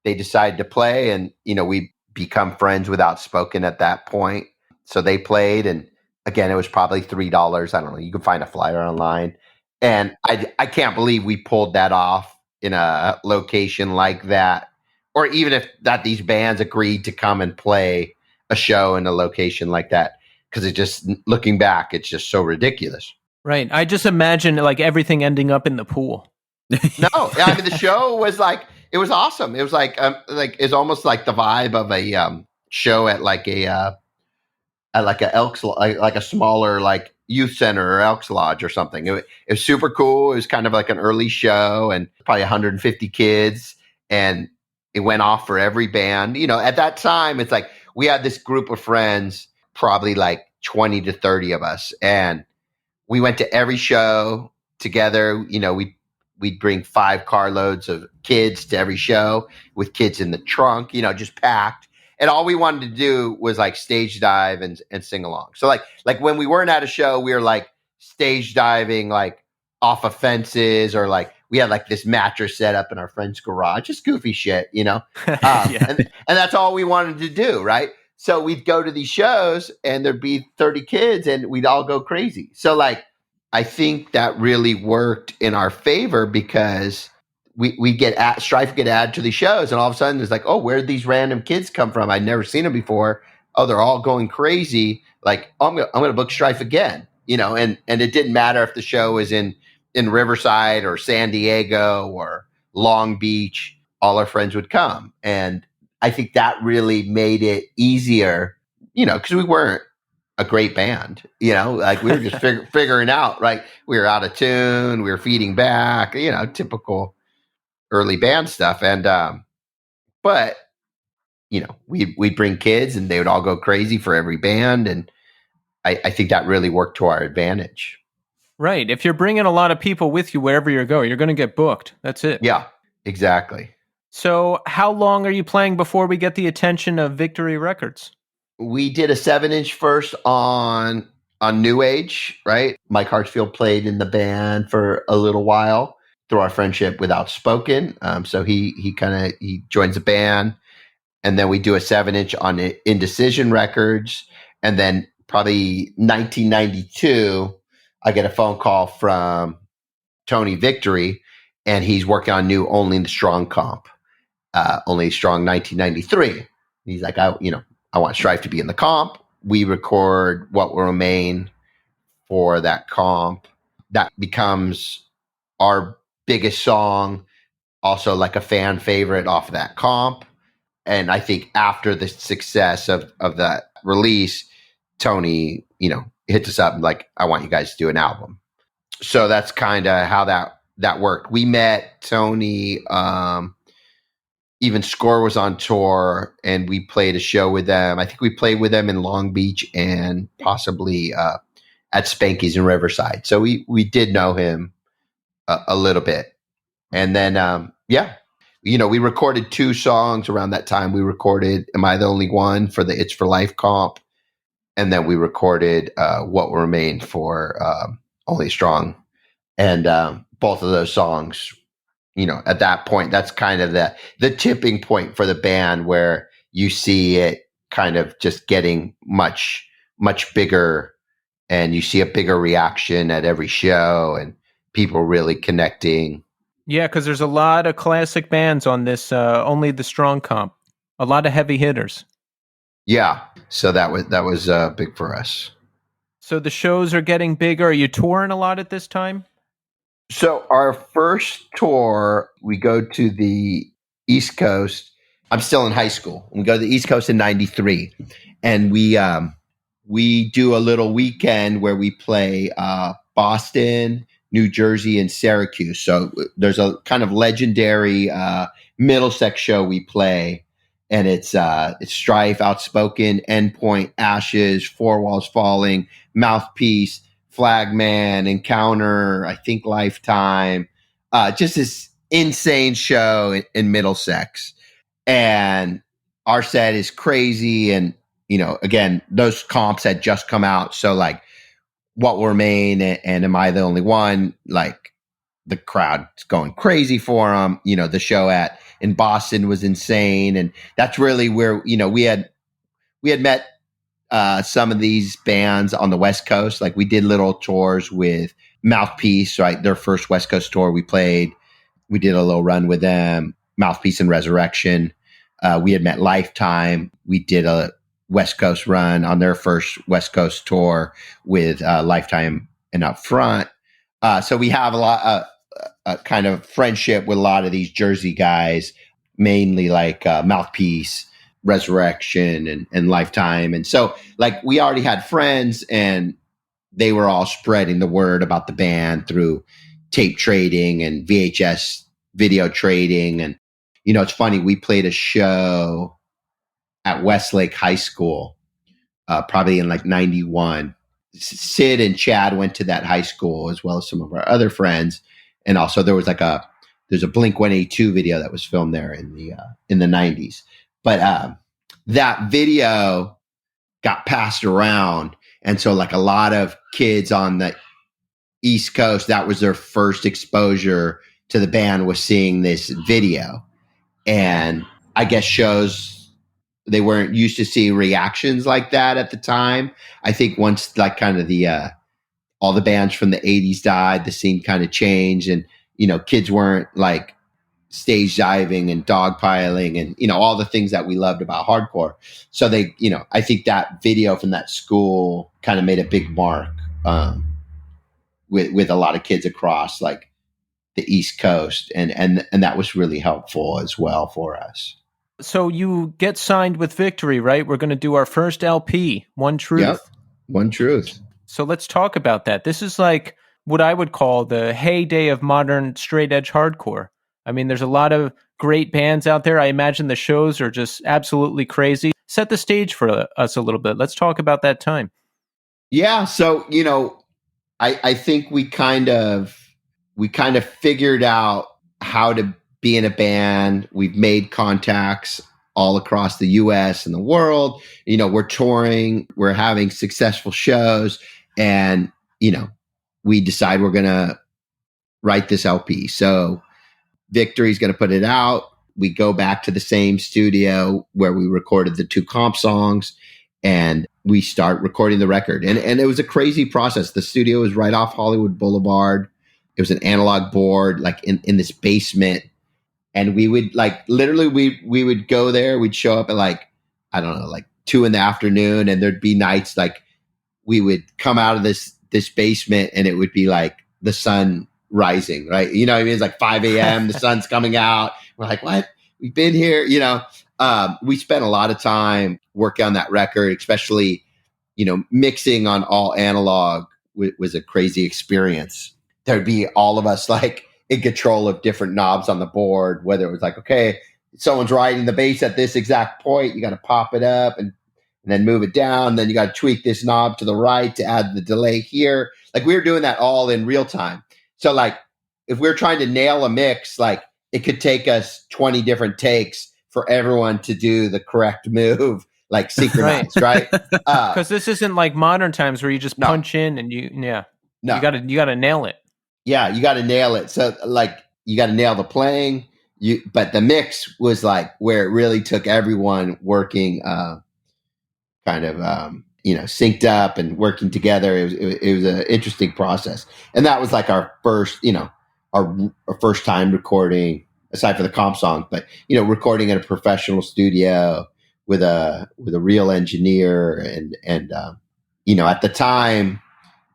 they decided to play, and we become friends with Outspoken at that point. So they played, and again, it was probably $3. I don't know. You can find a flyer online, and I can't believe we pulled that off in a location like that, or even if that these bands agreed to come and play a show in a location like that, because it just, looking back, it's just so ridiculous. Right. I just imagine like everything ending up in the pool. No, I mean the show was like, it was awesome. It was like it's almost like the vibe of a show at like a Elks, like a smaller like youth center or Elks Lodge or something. It was super cool. It was kind of like an early show, and probably 150 kids, and it went off for every band. At that time, it's like we had this group of friends, probably like 20 to 30 of us, and we went to every show together. We'd bring 5 carloads of kids to every show with kids in the trunk, just packed. And all we wanted to do was like stage dive and sing along. So like when we weren't at a show, we were like stage diving, like off of fences, or like we had like this mattress set up in our friend's garage, just goofy shit, Yeah. And that's all we wanted to do. Right. So we'd go to these shows, and there'd be 30 kids, and we'd all go crazy. So like, I think that really worked in our favor, because we get Strife get added to the shows, and all of a sudden it's like, oh, where did these random kids come from? I'd never seen them before. Oh, they're all going crazy. Like, oh, I'm gonna book Strife again, and it didn't matter if the show was in Riverside or San Diego or Long Beach. All our friends would come, and I think that really made it easier, because we weren't a great band, like we were just figuring out, right? We were out of tune, we were feeding back, typical early band stuff. And, but, we'd bring kids and they would all go crazy for every band. And I think that really worked to our advantage. Right. If you're bringing a lot of people with you wherever you go, you're going to get booked. That's it. Yeah, exactly. So how long are you playing before we get the attention of Victory Records? We did a 7-inch first on New Age, right? Mike Hartsfield played in the band for a little while through our friendship with Outspoken. So he joins the band, and then we do a 7-inch on Indecision Records. And then probably 1992, I get a phone call from Tony Victory, and he's working on new Only the Strong comp, Only the Strong 1993. He's like, I want Strife to be in the comp. We record What Will Remain for that comp. That becomes our biggest song, also like a fan favorite off of that comp. And I think after the success of that release, Tony, hits us up and like, I want you guys to do an album. So that's kind of how that worked. We met Tony, even Score was on tour, and we played a show with them. I think we played with them in Long Beach and possibly at Spanky's in Riverside. So we did know him a little bit. And then, we recorded 2 songs around that time. We recorded Am I the Only One for the It's for Life comp. And then we recorded What Will Remain for Only Strong. And both of those songs, at that point, that's kind of the tipping point for the band, where you see it kind of just getting much, much bigger, and you see a bigger reaction at every show and people really connecting. Yeah, because there's a lot of classic bands on this Only the Strong comp. A lot of heavy hitters. Yeah, so that was big for us. So the shows are getting bigger. Are you touring a lot at this time? So our first tour, we go to the East Coast. I'm still in high school. We go to the East Coast in '93, and we do a little weekend where we play Boston, New Jersey, and Syracuse. So there's a kind of legendary Middlesex show we play, and it's Strife, Outspoken, Endpoint, Ashes, Four Walls Falling, Mouthpiece, Flagman, Encounter, I think Lifetime, just this insane show in Middlesex. And our set is crazy. And, again, those comps had just come out. So like What Will Remain and Am I the Only One, like the crowd's going crazy for them. The show in Boston was insane. And that's really where, we had met some of these bands on the West Coast. Like we did little tours with Mouthpiece, right? Their first West Coast tour we did a little run with them, Mouthpiece and Resurrection. We had met Lifetime. We did a West Coast run on their first West Coast tour with Lifetime and Up Front. So we have a lot kind of friendship with a lot of these Jersey guys, mainly like Mouthpiece, Resurrection, and Lifetime. And so like we already had friends, and they were all spreading the word about the band through tape trading and VHS video trading. And, it's funny, we played a show at Westlake High School, probably in like 91. Sid and Chad went to that high school, as well as some of our other friends. And also there was there's a Blink-182 video that was filmed there in the 90s. But that video got passed around. And so like a lot of kids on the East Coast, that was their first exposure to the band, was seeing this video. And I guess shows, they weren't used to seeing reactions like that at the time. I think once like kind of all the bands from the 80s died, the scene kind of changed, and, kids weren't like stage diving and dogpiling and, all the things that we loved about hardcore. So they, I think that video from that school kind of made a big mark with a lot of kids across like the East Coast. And that was really helpful as well for us. So you get signed with Victory, right? We're going to do our first LP, One Truth. One truth. So let's talk about that. This is like what I would call the heyday of modern straight edge hardcore. I mean, there's a lot of great bands out there. I imagine the shows are just absolutely crazy. Set the stage for us a little bit. Let's talk about that time. Yeah. So, I think we kind of figured out how to be in a band. We've made contacts all across the US and the world. We're touring, we're having successful shows, and, we decide we're going to write this LP. So Victory's going to put it out. We go back to the same studio where we recorded the 2 comp songs, and we start recording the record. And it was a crazy process. The studio was right off Hollywood Boulevard. It was an analog board, like in this basement. And we would literally we would go there. We'd show up at I don't know, 2 p.m. And there'd be nights we would come out of this basement and it would be the sun rising, right? You know what I mean? It's 5 a.m. The sun's coming out. We're like, what? We've been here, we spent a lot of time working on that record, especially, mixing on all analog was a crazy experience. There'd be all of us in control of different knobs on the board, whether it was okay, someone's riding the bass at this exact point, you got to pop it up and then move it down. Then you got to tweak this knob to the right to add the delay here. We were doing that all in real time. So if we're trying to nail a mix, it could take us 20 different takes for everyone to do the correct move, synchronized, right? Because this isn't like modern times where you just punch in and you gotta nail it. Yeah, you got to nail it. So you got to nail the playing. But the mix was where it really took everyone working, synced up and working together. It was an interesting process, and that was our first, our first time recording, aside from the comp song, but recording in a professional studio with a real engineer, and at the time,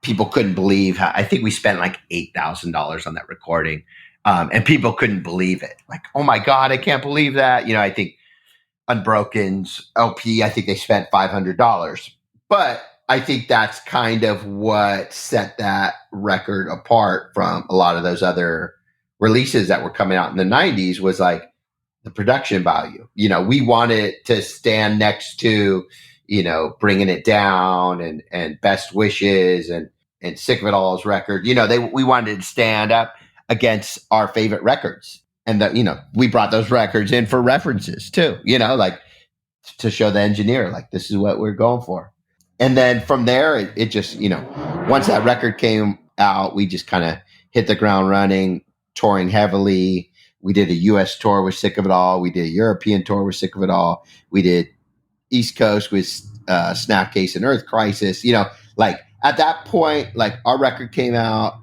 people couldn't believe how. I think we spent $8,000 on that recording, and people couldn't believe it. Oh my God, I can't believe that. I think Unbroken's LP, I think they spent $500. But I think that's kind of what set that record apart from a lot of those other releases that were coming out in the 90s was the production value. We wanted to stand next to, Bringing It Down and Best Wishes and Sick of It All's record. We wanted to stand up against our favorite records. And we brought those records in for references too, to show the engineer, this is what we're going for. And then from there, it just, once that record came out, we just kind of hit the ground running, touring heavily. We did a US tour with Sick of It All. We did a European tour with Sick of It All. We did East Coast with Snapcase and Earth Crisis. At that point, our record came out,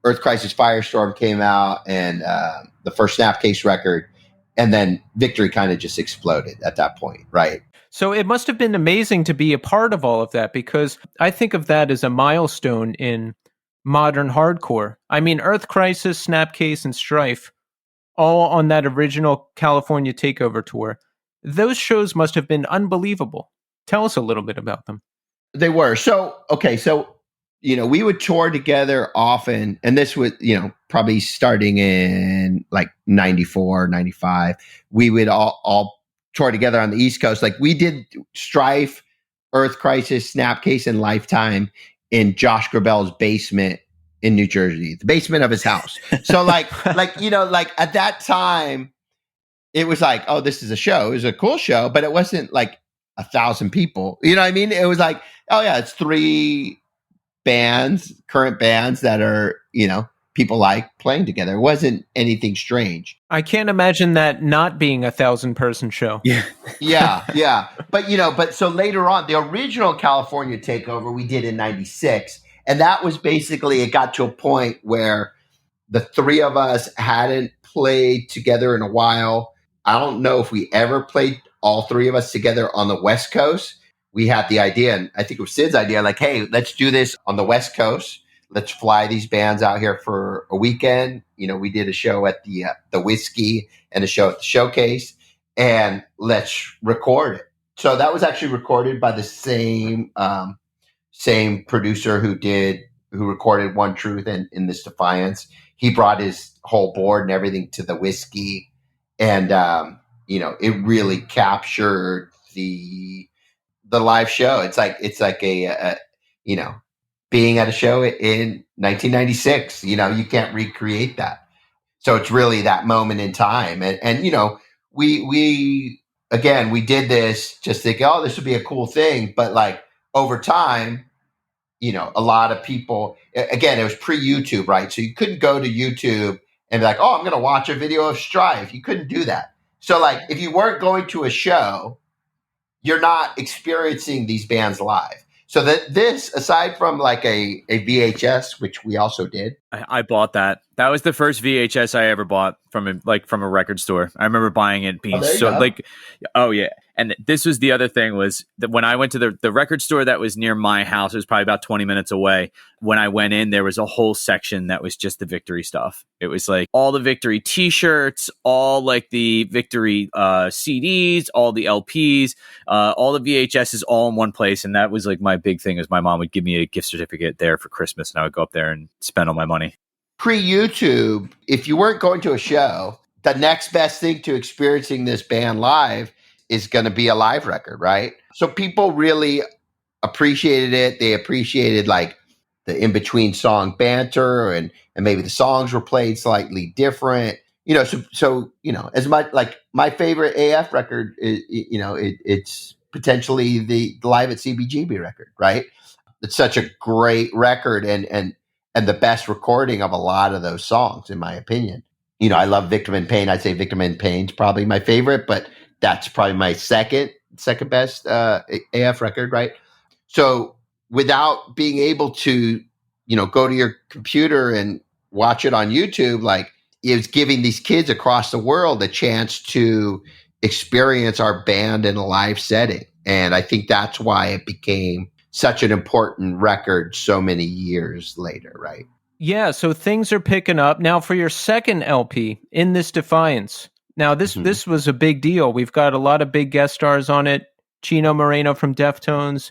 Earth Crisis Firestorm came out, and the first Snapcase record, and then Victory kind of just exploded at that point, right? So it must have been amazing to be a part of all of that, because I think of that as a milestone in modern hardcore. I mean, Earth Crisis, Snapcase, and Strife, all on that original California Takeover Tour. Those shows must have been unbelievable. Tell us a little bit about them. They were. So we would tour together often, and this was, probably starting in 94, 95. We would all tour together on the East Coast. We did Strife, Earth Crisis, Snapcase, and Lifetime in Josh Grabel's basement in New Jersey, the basement of his house. So at that time, it was oh, this is a show. It was a cool show, but it wasn't 1,000 people. You know what I mean? It was oh yeah, it's 3 bands, current bands that are, people playing together. It wasn't anything strange. I can't imagine that not being a 1,000-person show. Yeah. yeah. But so later on, the original California Takeover we did in 96. And that was basically, it got to a point where the 3 of us hadn't played together in a while. I don't know if we ever played all 3 of us together on the West Coast. We had the idea, and I think it was Sid's idea, hey, let's do this on the West Coast. Let's fly these bands out here for a weekend. We did a show at the Whiskey and a show at the Showcase, and let's record it. So that was actually recorded by the same same producer who recorded One Truth and in This Defiance. He brought his whole board and everything to the whiskey, and it really captured the live show. It's like a being at a show in 1996. You can't recreate that. So it's really that moment in time, and we again, we did this just thinking, oh, this would be a cool thing, but like over time, a lot of people, again, it was pre-YouTube, right? So you couldn't go to YouTube and be like, oh, I'm going to watch a video of Strife. You couldn't do that. So like, if you weren't going to a show, you're not experiencing these bands live. So that this, aside from like a VHS, which we also did. I bought that. That was the first VHS I ever bought from a record store. I remember buying it being oh yeah. And this was the other thing, was that when I went to the record store that was near my house, it was probably about 20 minutes away. When I went in, there was a whole section that was just the Victory stuff. It was like all the Victory t-shirts, all like the Victory CDs, all the LPs, all the VHSs, all in one place. And that was like my big thing, is my mom would give me a gift certificate there for Christmas, and I would go up there and spend all my money. Pre-YouTube, if you weren't going to a show, the next best thing to experiencing this band live is going to be a live record, right? So people really appreciated it. They appreciated like the in-between song banter, and maybe the songs were played slightly different. So as much like my favorite AF record is, it's potentially the Live at CBGB record, right? It's such a great record, and the best recording of a lot of those songs, in my opinion. I love Victim in Pain. I'd say Victim in Pain's probably my favorite, but that's probably my second best AF record, right? So without being able to, go to your computer and watch it on YouTube, like, it was giving these kids across the world a chance to experience our band in a live setting. And I think that's why it became such an important record so many years later, right? Yeah, so things are picking up. Now for your second LP, In This Defiance. Now this was a big deal. We've got a lot of big guest stars on it. Chino Moreno from Deftones,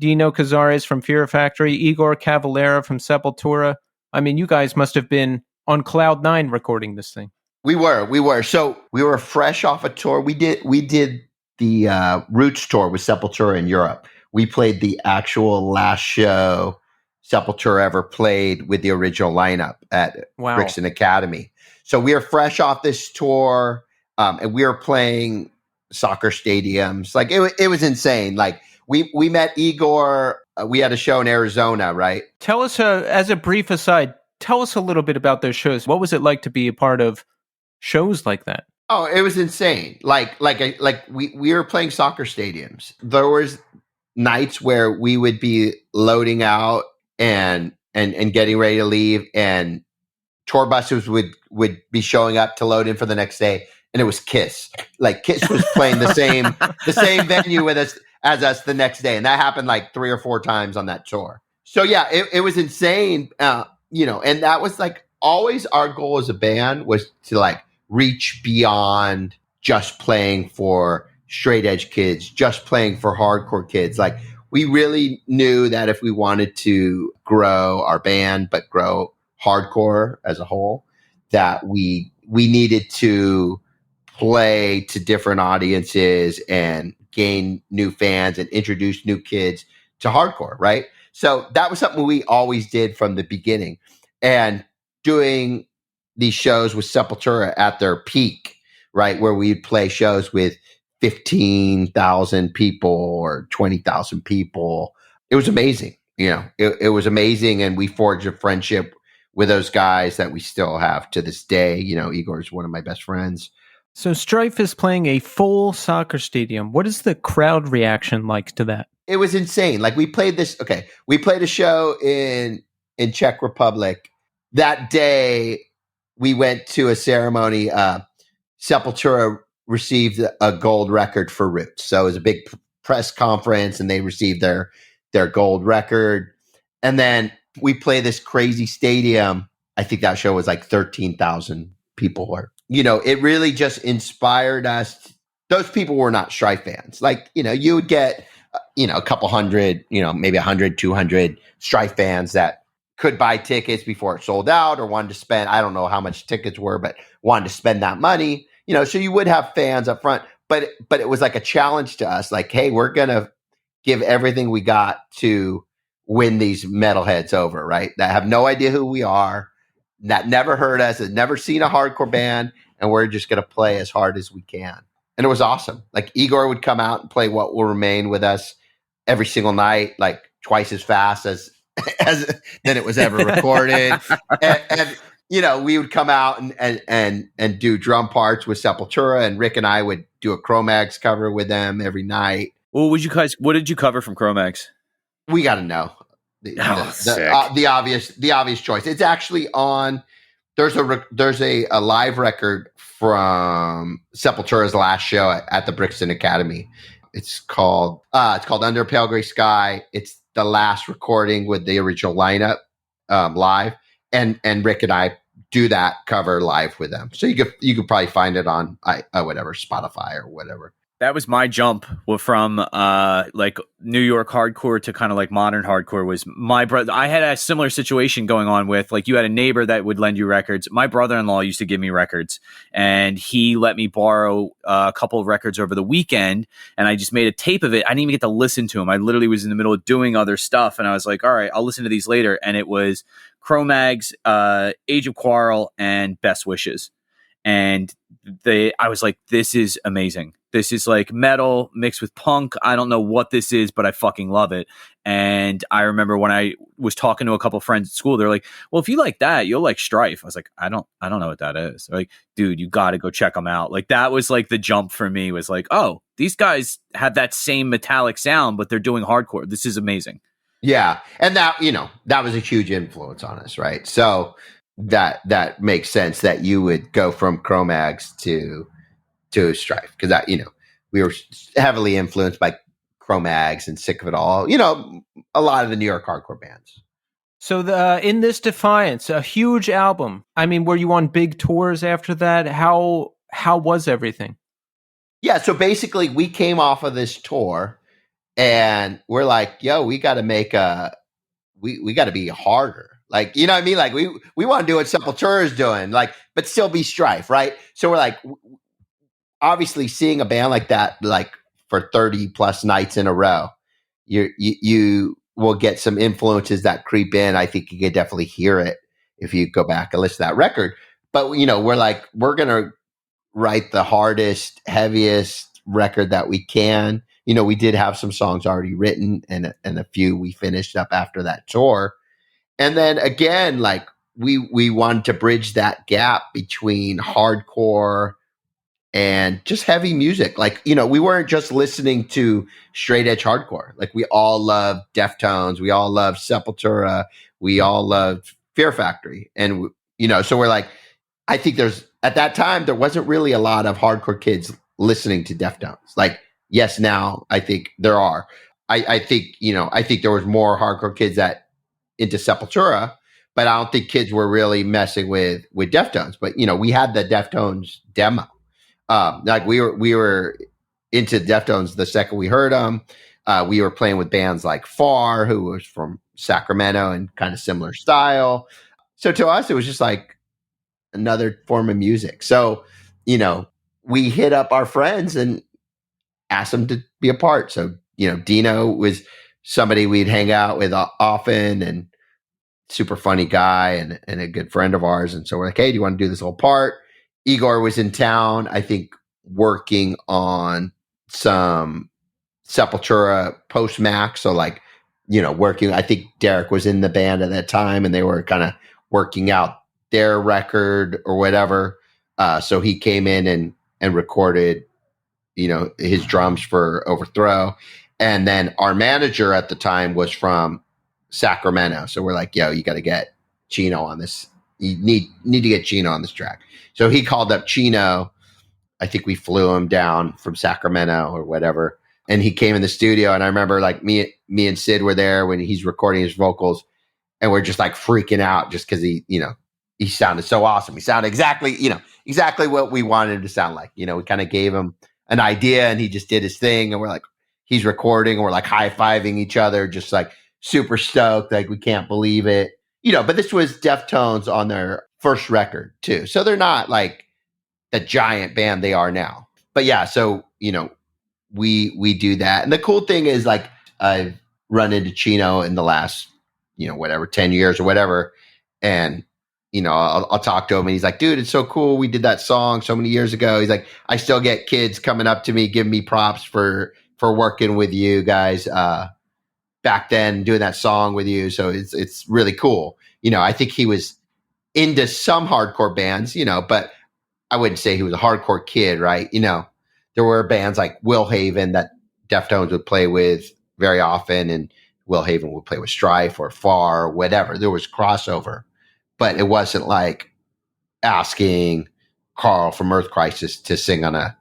Dino Cazares from Fear Factory, Igor Cavalera from Sepultura. I mean, you guys must have been on cloud nine recording this thing. We were. So we were fresh off a tour. We did the Roots tour with Sepultura in Europe. We played the actual last show Sepultura ever played with the original lineup at Brixton Academy. So we are fresh off this tour, and we were playing soccer stadiums. Like it was insane. Like we met Igor. We had a show in Arizona, right? Tell us, as a brief aside, tell us a little bit about those shows. What was it like to be a part of shows like that? Oh, it was insane. Like we were playing soccer stadiums. There was nights where we would be loading out and getting ready to leave, and tour buses would be showing up to load in for the next day, and it was Kiss. Like Kiss was playing the same venue with us as us the next day, and that happened like 3 or 4 times on that tour. So yeah, it was insane. And that was like always our goal as a band, was to like reach beyond just playing for straight edge kids, just playing for hardcore kids. Like we really knew that if we wanted to grow our band, but grow hardcore as a whole, that we needed to play to different audiences and gain new fans and introduce new kids to hardcore, right? So that was something we always did from the beginning. And doing these shows with Sepultura at their peak, right, where we'd play shows with 15,000 people or 20,000 people, it was amazing. It was amazing, and we forged a friendship with those guys that we still have to this day. Igor's one of my best friends. So Strife is playing a full soccer stadium. What is the crowd reaction like to that? It was insane. Like we played a show in Czech Republic. That day we went to a ceremony. Sepultura received a gold record for Roots. So it was a big press conference, and they received their gold record. And then we play this crazy stadium. I think that show was like 13,000 people. Or, it really just inspired us. Those people were not Strife fans. Like, you would get a couple hundred, maybe 100, 200 Strife fans that could buy tickets before it sold out or wanted to spend, I don't know how much tickets were, but wanted to spend that money, so you would have fans up front, but it was like a challenge to us. Like, hey, we're going to give everything we got to win these metalheads over, right? That have no idea who we are, that never heard us, has never seen a hardcore band, and we're just going to play as hard as we can. And it was awesome. Like Igor would come out and play What Will Remain with us every single night, like twice as fast as than it was ever recorded. and we would come out and do drum parts with Sepultura, and Rick and I would do a Cro-Mags cover with them every night. Well, what did you cover from Cro-Mags? We got to know the obvious choice. It's actually on. There's a live record from Sepultura's last show at the Brixton Academy. It's called Under a Pale Gray Sky. It's the last recording with the original lineup live, and Rick and I do that cover live with them. So you could probably find it on whatever, Spotify or whatever. That was my jump from like New York hardcore to kind of like modern hardcore. Was my brother. I had a similar situation going on with, like, you had a neighbor that would lend you records. My brother-in-law used to give me records, and he let me borrow a couple of records over the weekend, and I just made a tape of it. I didn't even get to listen to them. I literally was in the middle of doing other stuff, and I was like, all right, I'll listen to these later. And it was Cro-Mags, Age of Quarrel, and Best Wishes. And I was like, this is amazing. This is like metal mixed with punk. I don't know what this is, but I fucking love it. And I remember when I was talking to a couple friends at school, they're like, well, if you like that, you'll like Strife. I was like, I don't know what that is. They're like, dude, you got to go check them out. Like, that was like the jump for me, was like, oh, these guys have that same metallic sound, but they're doing hardcore. This is amazing. Yeah. And that was a huge influence on us. Right. So that makes sense that you would go from Cro-Mags to Strife, because that, we were heavily influenced by Cro-Mags and Sick of It All, a lot of the New York hardcore bands. So in This Defiance, a huge album. I mean, were you on big tours after that? How was everything? Yeah, so basically we came off of this tour and we're like, yo, we got to we got to be harder. Like, you know what I mean? Like we want to do what Sepultura is doing, like, but still be Strife, right? So we're like, obviously seeing a band like that, like for 30 plus nights in a row, you will get some influences that creep in. I think you could definitely hear it if you go back and listen to that record. But, we're like, we're going to write the hardest, heaviest record that we can. We did have some songs already written and a few we finished up after that tour. And then again, like we wanted to bridge that gap between hardcore and just heavy music. Like, we weren't just listening to straight edge hardcore. Like, we all loved Deftones. We all loved Sepultura. We all loved Fear Factory. And, so we're like, I think at that time, there wasn't really a lot of hardcore kids listening to Deftones. Like, yes, now I think there are. I think there was more hardcore kids that into Sepultura, but I don't think kids were really messing with Deftones. But, we had the Deftones demo. Like we were into Deftones the second we heard them. We were playing with bands like Far, who was from Sacramento and kind of similar style. So to us, it was just like another form of music. So, we hit up our friends and asked them to be a part. So, Dino was somebody we'd hang out with often, and super funny guy and a good friend of ours. And so we're like, hey, do you want to do this whole part? Igor was in town, I think, working on some Sepultura post-Mac. So like, working, I think Derek was in the band at that time and they were kind of working out their record or whatever. So he came in and recorded, his drums for Overthrow. And then our manager at the time was from Sacramento. So we're like, yo, you got to get Chino on this. You need to get Chino on this track. So he called up Chino. I think we flew him down from Sacramento or whatever. And he came in the studio. And I remember like me and Sid were there when he's recording his vocals. And we're just like freaking out just because he sounded so awesome. He sounded exactly what we wanted him to sound like. We kind of gave him an idea and he just did his thing. And we're like, he's recording, we're like high-fiving each other, just like super stoked, like we can't believe it. But this was Deftones on their first record too. So they're not like the giant band they are now. But yeah, so we do that. And the cool thing is, like, I've run into Chino in the last, 10 years or whatever. And, I'll talk to him and he's like, dude, it's so cool. We did that song so many years ago. He's like, I still get kids coming up to me, giving me props for working with you guys back then, doing that song with you. So it's really cool. I think he was into some hardcore bands, but I wouldn't say he was a hardcore kid, right? There were bands like Will Haven that Deftones would play with very often, and Will Haven would play with Strife or Far or whatever. There was crossover, but it wasn't like asking Carl from Earth Crisis to sing on a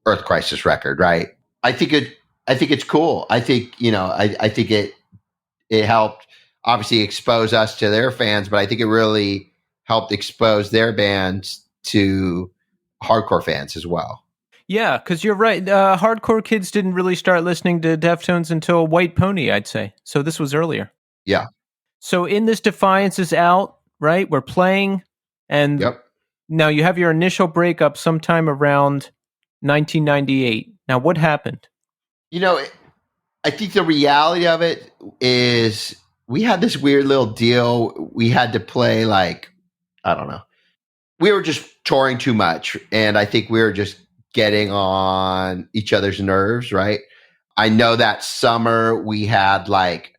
Earth Crisis record, right? I think it's cool. I think, I think it helped obviously expose us to their fans, but I think it really helped expose their bands to hardcore fans as well. Yeah, because you're right. Hardcore kids didn't really start listening to Deftones until White Pony, I'd say. So this was earlier. Yeah. So In This Defiance is out, right? We're playing. And Yep. Now you have your initial breakup sometime around 1998. Now, what happened? I think the reality of it is we had this weird little deal. We had to play, like, I don't know. We were just touring too much. And I think we were just getting on each other's nerves, right? I know that summer we had like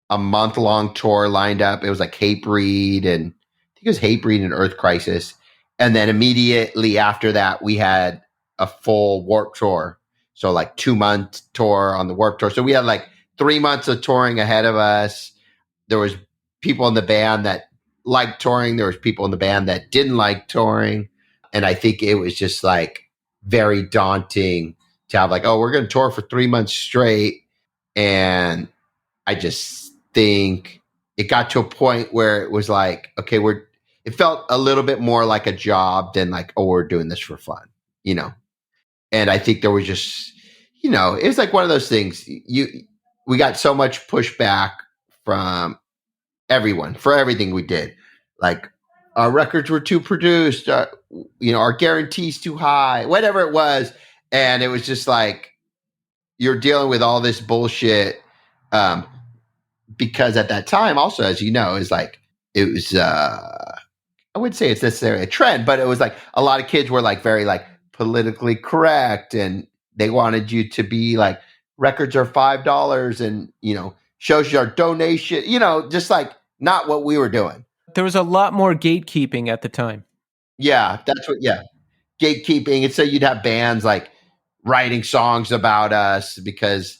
a month-long tour lined up. It was like Hatebreed, and I think it was Hatebreed and Earth Crisis. And then immediately after that, we had a full Warped Tour. So like 2-month tour on the Warped Tour. So we had like 3 months of touring ahead of us. There was people in the band that liked touring. There was people in the band that didn't like touring. And I think it was just like very daunting to have like, oh, we're going to tour for 3 months straight. And I just think it got to a point where it was like, okay, it felt a little bit more like a job than like, oh, we're doing this for fun, And I think there was just, it was like one of those things. We got so much pushback from everyone for everything we did. Like, our records were too produced, our guarantees too high, whatever it was. And it was just like, you're dealing with all this bullshit. Because at that time also, as you know, is like, it was, I wouldn't say it's necessarily a trend, but it was like a lot of kids were like very like politically correct, and they wanted you to be like, records are $5 and, shows your donation, just like not what we were doing. There was a lot more gatekeeping at the time. Yeah, gatekeeping. And so you'd have bands like writing songs about us because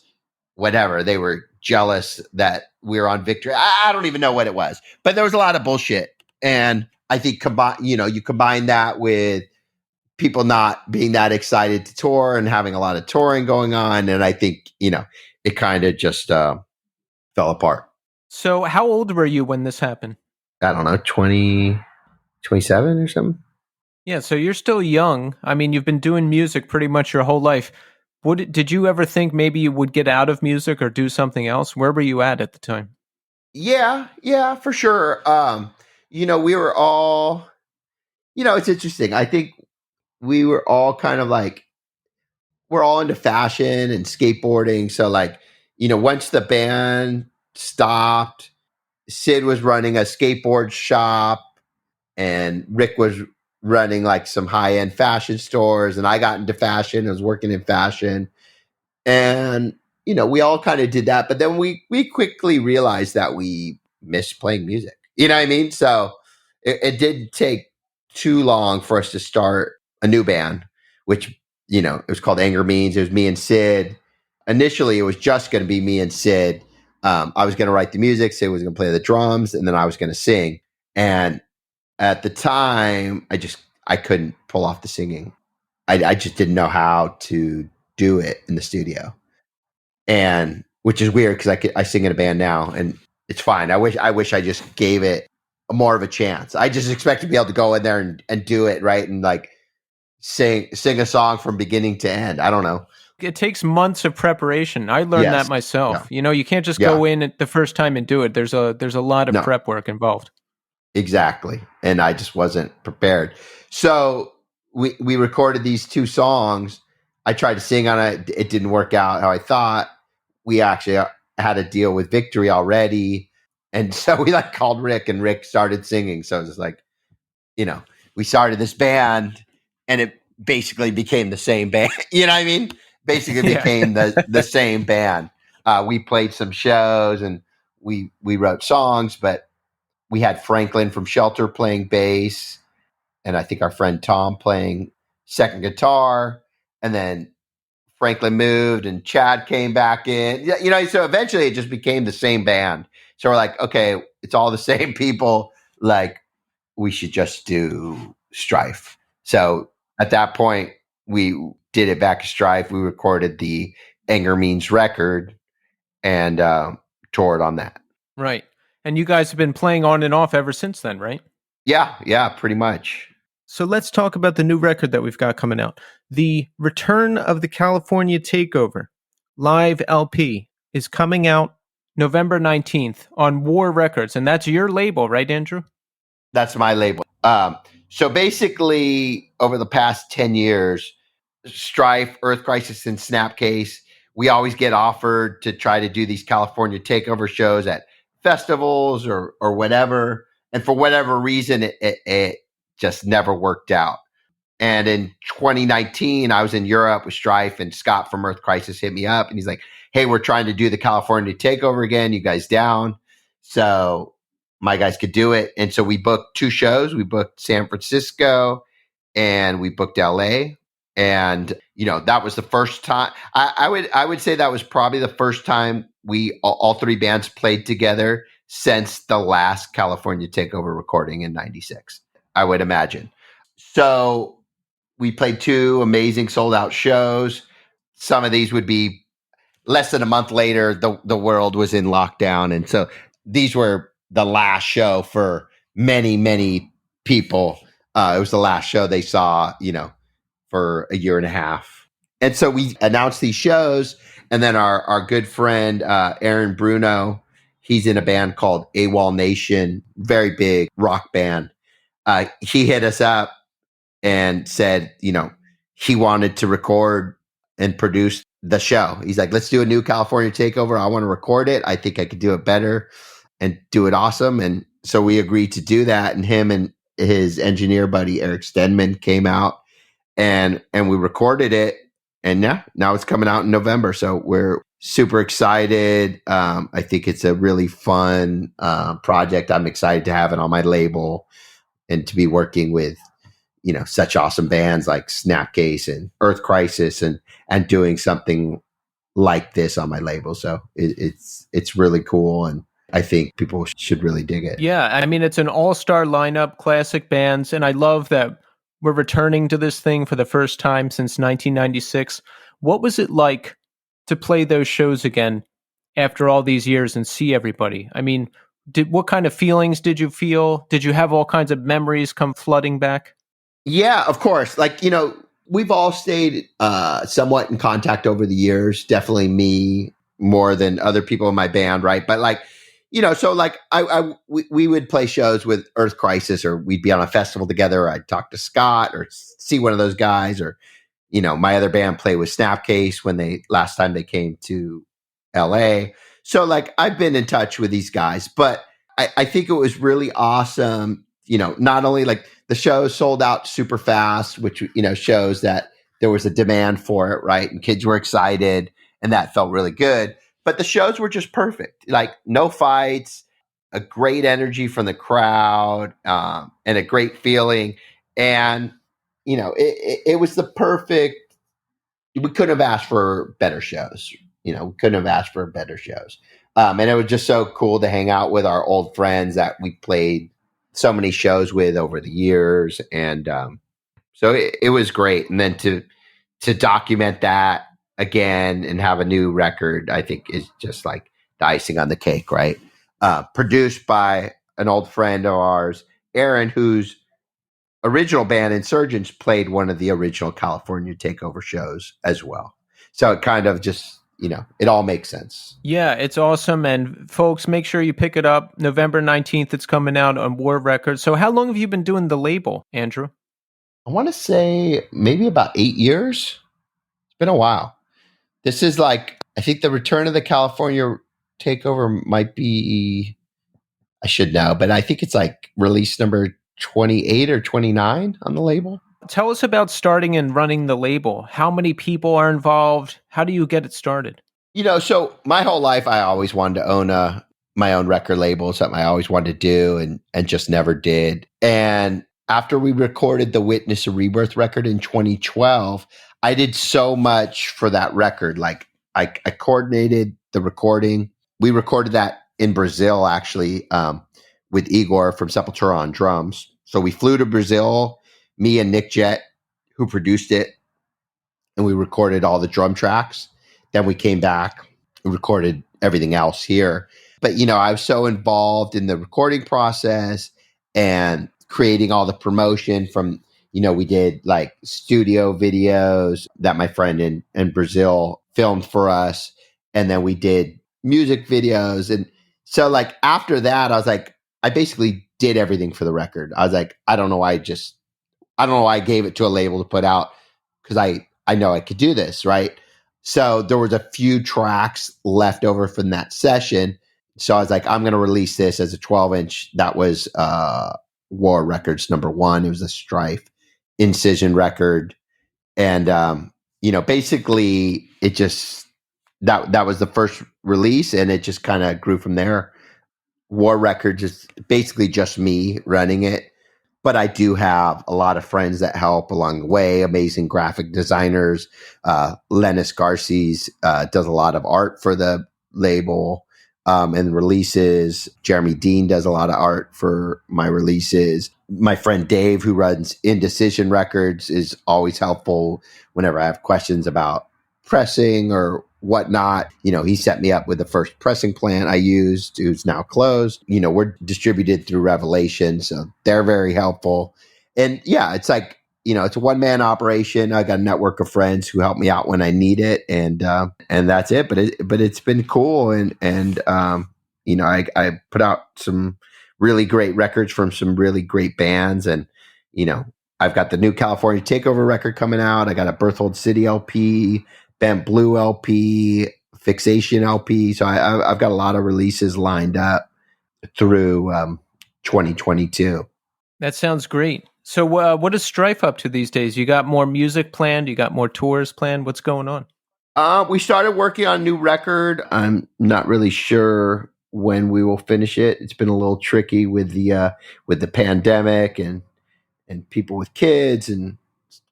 whatever, they were jealous that we were on Victory. I don't even know what it was, but there was a lot of bullshit. And I think you combine that with people not being that excited to tour and having a lot of touring going on. And I think, it kind of just fell apart. So how old were you when this happened? I don't know, 20, 27 or something. Yeah, so you're still young. I mean, you've been doing music pretty much your whole life. Did you ever think maybe you would get out of music or do something else? Where were you at the time? Yeah, for sure. We were all, it's interesting. I think we were all kind of like, we're all into fashion and skateboarding. So like, once the band stopped, Sid was running a skateboard shop and Rick was running like some high-end fashion stores, and I got into fashion. I was working in fashion, and we all kind of did that. But then we quickly realized that we missed playing music. You know what I mean? So it didn't take too long for us to start a new band, which it was called Anger Means. It was me and Sid. Initially, it was just going to be me and Sid. I was going to write the music. Sid was going to play the drums, and then I was going to sing. And at the time, I couldn't pull off the singing. I just didn't know how to do it in the studio, and which is weird because I sing in a band now, and it's fine. I wish I just gave it more of a chance. I just expect to be able to go in there and do it right and like sing a song from beginning to end. I don't know, It takes months of preparation. I learned that myself. Yeah. You can't just go in the first time and do it. There's a lot of prep work involved. Exactly. And I just wasn't prepared. So we recorded these 2 songs. I tried to sing on it. It didn't work out how I thought. We actually had a deal with Victory already. And so we called Rick, and Rick started singing. So it was like, we started this band, and it basically became the same band. You know what I mean? Basically became the same band. We played some shows, and we wrote songs, but we had Franklin from Shelter playing bass, and I think our friend Tom playing second guitar, and then Franklin moved and Chad came back in. So eventually it just became the same band. So we're like, okay, it's all the same people. We should just do Strife. So at that point, we did it back to Strife. We recorded the Anger Means record and toured on that. Right. And you guys have been playing on and off ever since then, right? Yeah, pretty much. So let's talk about the new record that we've got coming out. The Return of the California Takeover live LP is coming out November 19th on War Records. And that's your label, right, Andrew? That's my label. So basically, over the past 10 years, Strife, Earth Crisis, and Snapcase, we always get offered to try to do these California Takeover shows at festivals or whatever. And for whatever reason, it just never worked out. And in 2019, I was in Europe with Strife, and Scott from Earth Crisis hit me up, and he's like, hey, we're trying to do the California Takeover again. You guys down? So my guys could do it. And so we booked 2 shows. We booked San Francisco and we booked LA. And, that was the first time. I would say that was probably the first time we all 3 bands played together since the last California Takeover recording in 96, I would imagine. So we played 2 amazing sold out shows. Some of these would be less than a month later, the world was in lockdown. And so these were the last show for many, many people. It was the last show they saw, for a year and a half. And so we announced these shows. And then our good friend, Aaron Bruno, he's in a band called AWOL Nation, very big rock band. He hit us up and said, he wanted to record and produce the show. He's like, let's do a new California Takeover. I want to record it. I think I could do it better and do it awesome. And so we agreed to do that. And him and his engineer buddy, Eric Stenman, came out and we recorded it. And now it's coming out in November. So we're super excited. I think it's a really fun project. I'm excited to have it on my label and to be working with, such awesome bands like Snapcase and Earth Crisis and doing something like this on my label. So it's really cool. And I think people should really dig it. Yeah. I mean, it's an all-star lineup, classic bands. And I love that we're returning to this thing for the first time since 1996. What was it like to play those shows again after all these years and see everybody? I mean, what kind of feelings did you feel? Did you have all kinds of memories come flooding back? Yeah, of course. We've all stayed somewhat in contact over the years. Definitely me more than other people in my band, right? But we would play shows with Earth Crisis, or we'd be on a festival together. Or I'd talk to Scott or see one of those guys, or my other band played with Snapcase when last time they came to LA. So I've been in touch with these guys, but I think it was really awesome. Not only the show sold out super fast, which, shows that there was a demand for it, right? And kids were excited, and that felt really good. But the shows were just perfect. No fights, a great energy from the crowd, and a great feeling. And, it was the perfect, we couldn't have asked for better shows. We couldn't have asked for better shows. And it was just so cool to hang out with our old friends that we played so many shows with over the years. And so it was great. And then to document that again and have a new record, I think is just the icing on the cake, right? Produced by an old friend of ours, Aaron, whose original band Insurgents played one of the original California Takeover shows as well. So it kind of just, it all makes sense. Yeah, it's awesome. And folks, make sure you pick it up. November 19th, it's coming out on War Records. So how long have you been doing the label, Andrew? I want to say maybe about 8 years. It's been a while. This is like, I think the return of the California Takeover might be, I should know, but I think it's like release number 28 or 29 on the label. Tell us about starting and running the label. How many people are involved? How do you get it started? So my whole life, I always wanted to own my own record label, something I always wanted to do and just never did. And after we recorded the Witness a Rebirth record in 2012, I did so much for that record. Like I coordinated the recording. We recorded that in Brazil, actually, with Igor from Sepultura on drums. So we flew to Brazil, me and Nick Jett, who produced it, and we recorded all the drum tracks. Then we came back and recorded everything else here. But, I was so involved in the recording process and creating all the promotion from, we did like studio videos that my friend in Brazil filmed for us. And then we did music videos. And so like after that, I was like, I basically did everything for the record. I was like, I don't know why I gave it to a label to put out, because I know I could do this, right? So there was a few tracks left over from that session. So I was like, I'm going to release this as a 12-inch. That was War Records #1. It was a Strife Incision record. And, basically it just, that was the first release, and it just kind of grew from there. War Records is basically just me running it. But I do have a lot of friends that help along the way, amazing graphic designers. Lennis Garces does a lot of art for the label and releases. Jeremy Dean does a lot of art for my releases. My friend Dave, who runs Indecision Records, is always helpful whenever I have questions about pressing or whatnot. He set me up with the first pressing plant I used, who's now closed. We're distributed through Revelation, so they're very helpful. And yeah, it's like, it's a one-man operation. I got a network of friends who help me out when I need it, and that's it. But it's been cool, and I put out some really great records from some really great bands, and I've got the new California Takeover record coming out. I got a Berthold City LP, Bent Blue LP, Fixation LP. So I've got a lot of releases lined up through 2022. That sounds great. So what is Strife up to these days? You got more music planned? You got more tours planned? What's going on? We started working on a new record. I'm not really sure when we will finish it. It's been a little tricky with the pandemic and people with kids and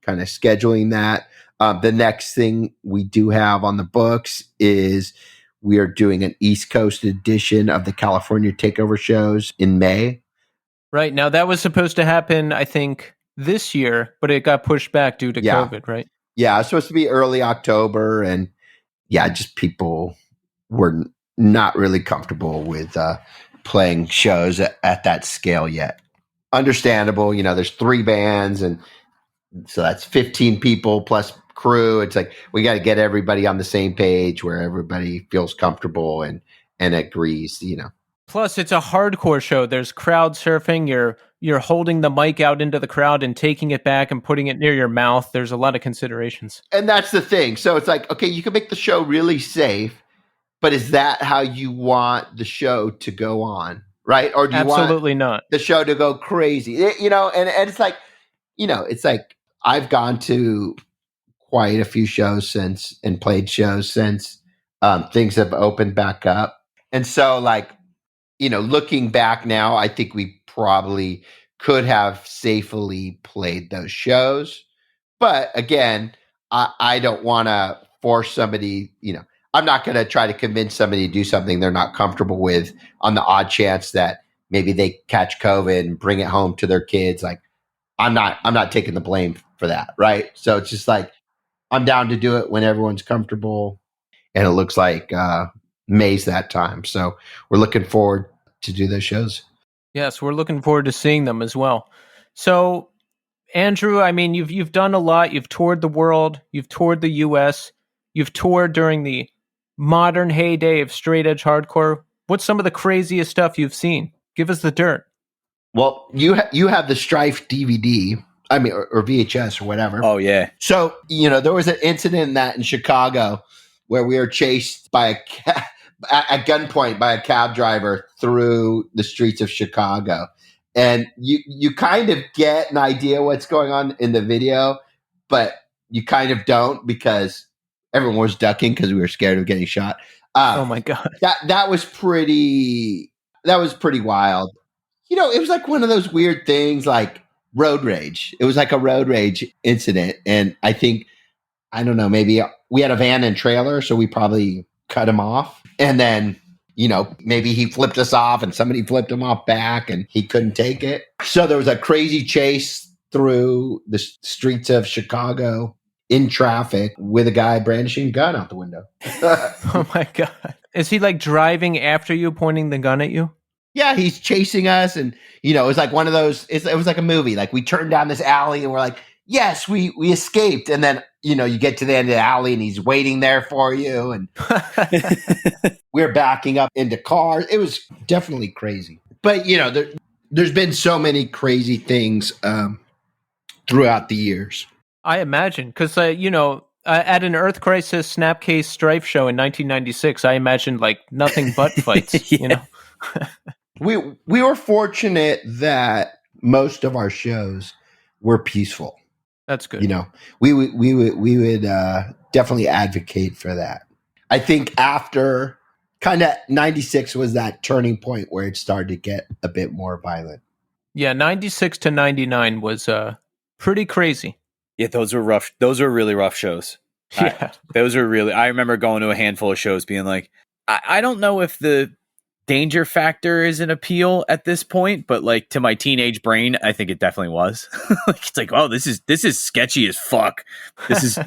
kind of scheduling that. The next thing we do have on the books is we are doing an East Coast edition of the California Takeover shows in May. Right. Now, that was supposed to happen, I think, this year, but it got pushed back due to COVID, right? Yeah, it's supposed to be early October. And yeah, just people were not really comfortable with playing shows at that scale yet. Understandable. There's 3 bands, and so that's 15 people plus crew. It's like we got to get everybody on the same page where everybody feels comfortable and agrees. Plus, it's a hardcore show. There's crowd surfing. You're holding the mic out into the crowd and taking it back and putting it near your mouth. There's a lot of considerations. And that's the thing. So it's like, okay, you can make the show really safe, but is that how you want the show to go on? Right? Or do you Absolutely want not the show to go crazy? And it's like, it's like I've gone to quite a few shows since and played shows since things have opened back up. And so like, looking back now, I think we probably could have safely played those shows. But again, I don't want to force somebody, I'm not going to try to convince somebody to do something they're not comfortable with on the odd chance that maybe they catch COVID and bring it home to their kids. Like, I'm not taking the blame for that. Right. So it's just like, I'm down to do it when everyone's comfortable. And it looks like May's that time. So we're looking forward to do those shows. Yes, we're looking forward to seeing them as well. So, Andrew, I mean, you've done a lot. You've toured the world. You've toured the U.S. You've toured during the modern heyday of straight edge hardcore. What's some of the craziest stuff you've seen? Give us the dirt. Well, you have the Strife DVD, or VHS or whatever. Oh yeah. So there was an incident in Chicago where we were chased by at gunpoint by a cab driver through the streets of Chicago, and you kind of get an idea what's going on in the video, but you kind of don't because everyone was ducking because we were scared of getting shot. Oh my God. That was pretty wild. It was like one of those weird things like road rage. It was like a road rage incident. And I think, I don't know, maybe we had a van and trailer, so we probably cut him off. And then, maybe he flipped us off and somebody flipped him off back and he couldn't take it. So there was a crazy chase through the streets of Chicago in traffic with a guy brandishing a gun out the window. Oh my God. Is he like driving after you, pointing the gun at you? Yeah, he's chasing us, and it was like one of those. It was like a movie. Like we turned down this alley, and we're like, "Yes, we escaped." And then you get to the end of the alley, and he's waiting there for you, and we're backing up into cars. It was definitely crazy. But there's been so many crazy things throughout the years. I imagine, because at an Earth Crisis Snapcase Strife show in 1996, I imagined like nothing but fights. Yeah. We were fortunate that most of our shows were peaceful. That's good. We would definitely advocate for that. I think after kind of 96 was that turning point where it started to get a bit more violent. Yeah, 96 to 99 was pretty crazy. Yeah, those were rough. Those were really rough shows. Yeah. I remember going to a handful of shows being like, I don't know if the danger factor is an appeal at this point, but like to my teenage brain, I think it definitely was. It's like, oh, this is sketchy as fuck. This is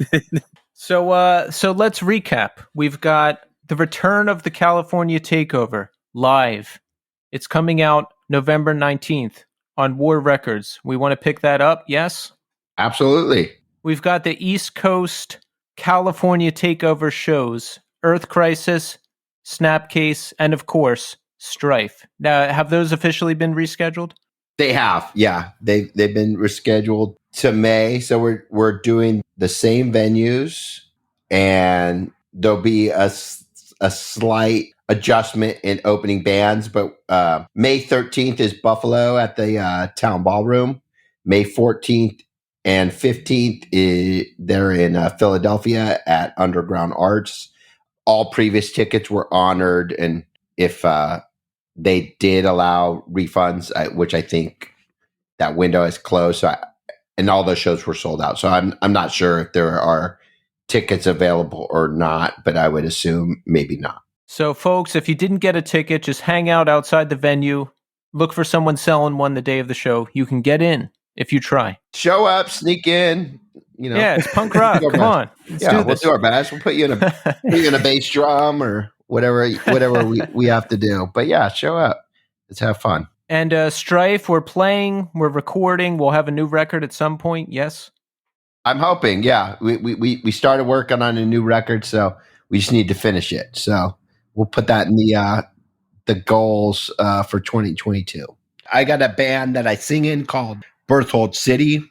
So let's recap. We've got the return of the California Takeover live. It's coming out November 19th on War Records. We want to pick that up, yes? Absolutely. We've got the East Coast California Takeover shows, Earth Crisis, Snapcase, and of course, Strife. Now, have those officially been rescheduled? They have, yeah. They've been rescheduled to May, so we're doing the same venues, and there'll be a slight adjustment in opening bands. But May 13th is Buffalo at the Town Ballroom. May 14th and 15th they're in Philadelphia at Underground Arts. All previous tickets were honored, and if they did allow refunds, which I think that window is closed, and all those shows were sold out. So I'm not sure if there are tickets available or not, but I would assume maybe not. So, folks, if you didn't get a ticket, just hang out outside the venue. Look for someone selling one the day of the show. You can get in if you try. Show up, sneak in. Yeah, it's punk rock. Come on. We'll do our best. We'll put you in a bass drum or whatever we have to do. But yeah, show up. Let's have fun. And Strife, we're playing, we're recording. We'll have a new record at some point. Yes. I'm hoping. Yeah, we started working on a new record, so we just need to finish it. So we'll put that in the goals for 2022. I got a band that I sing in called Berthold City.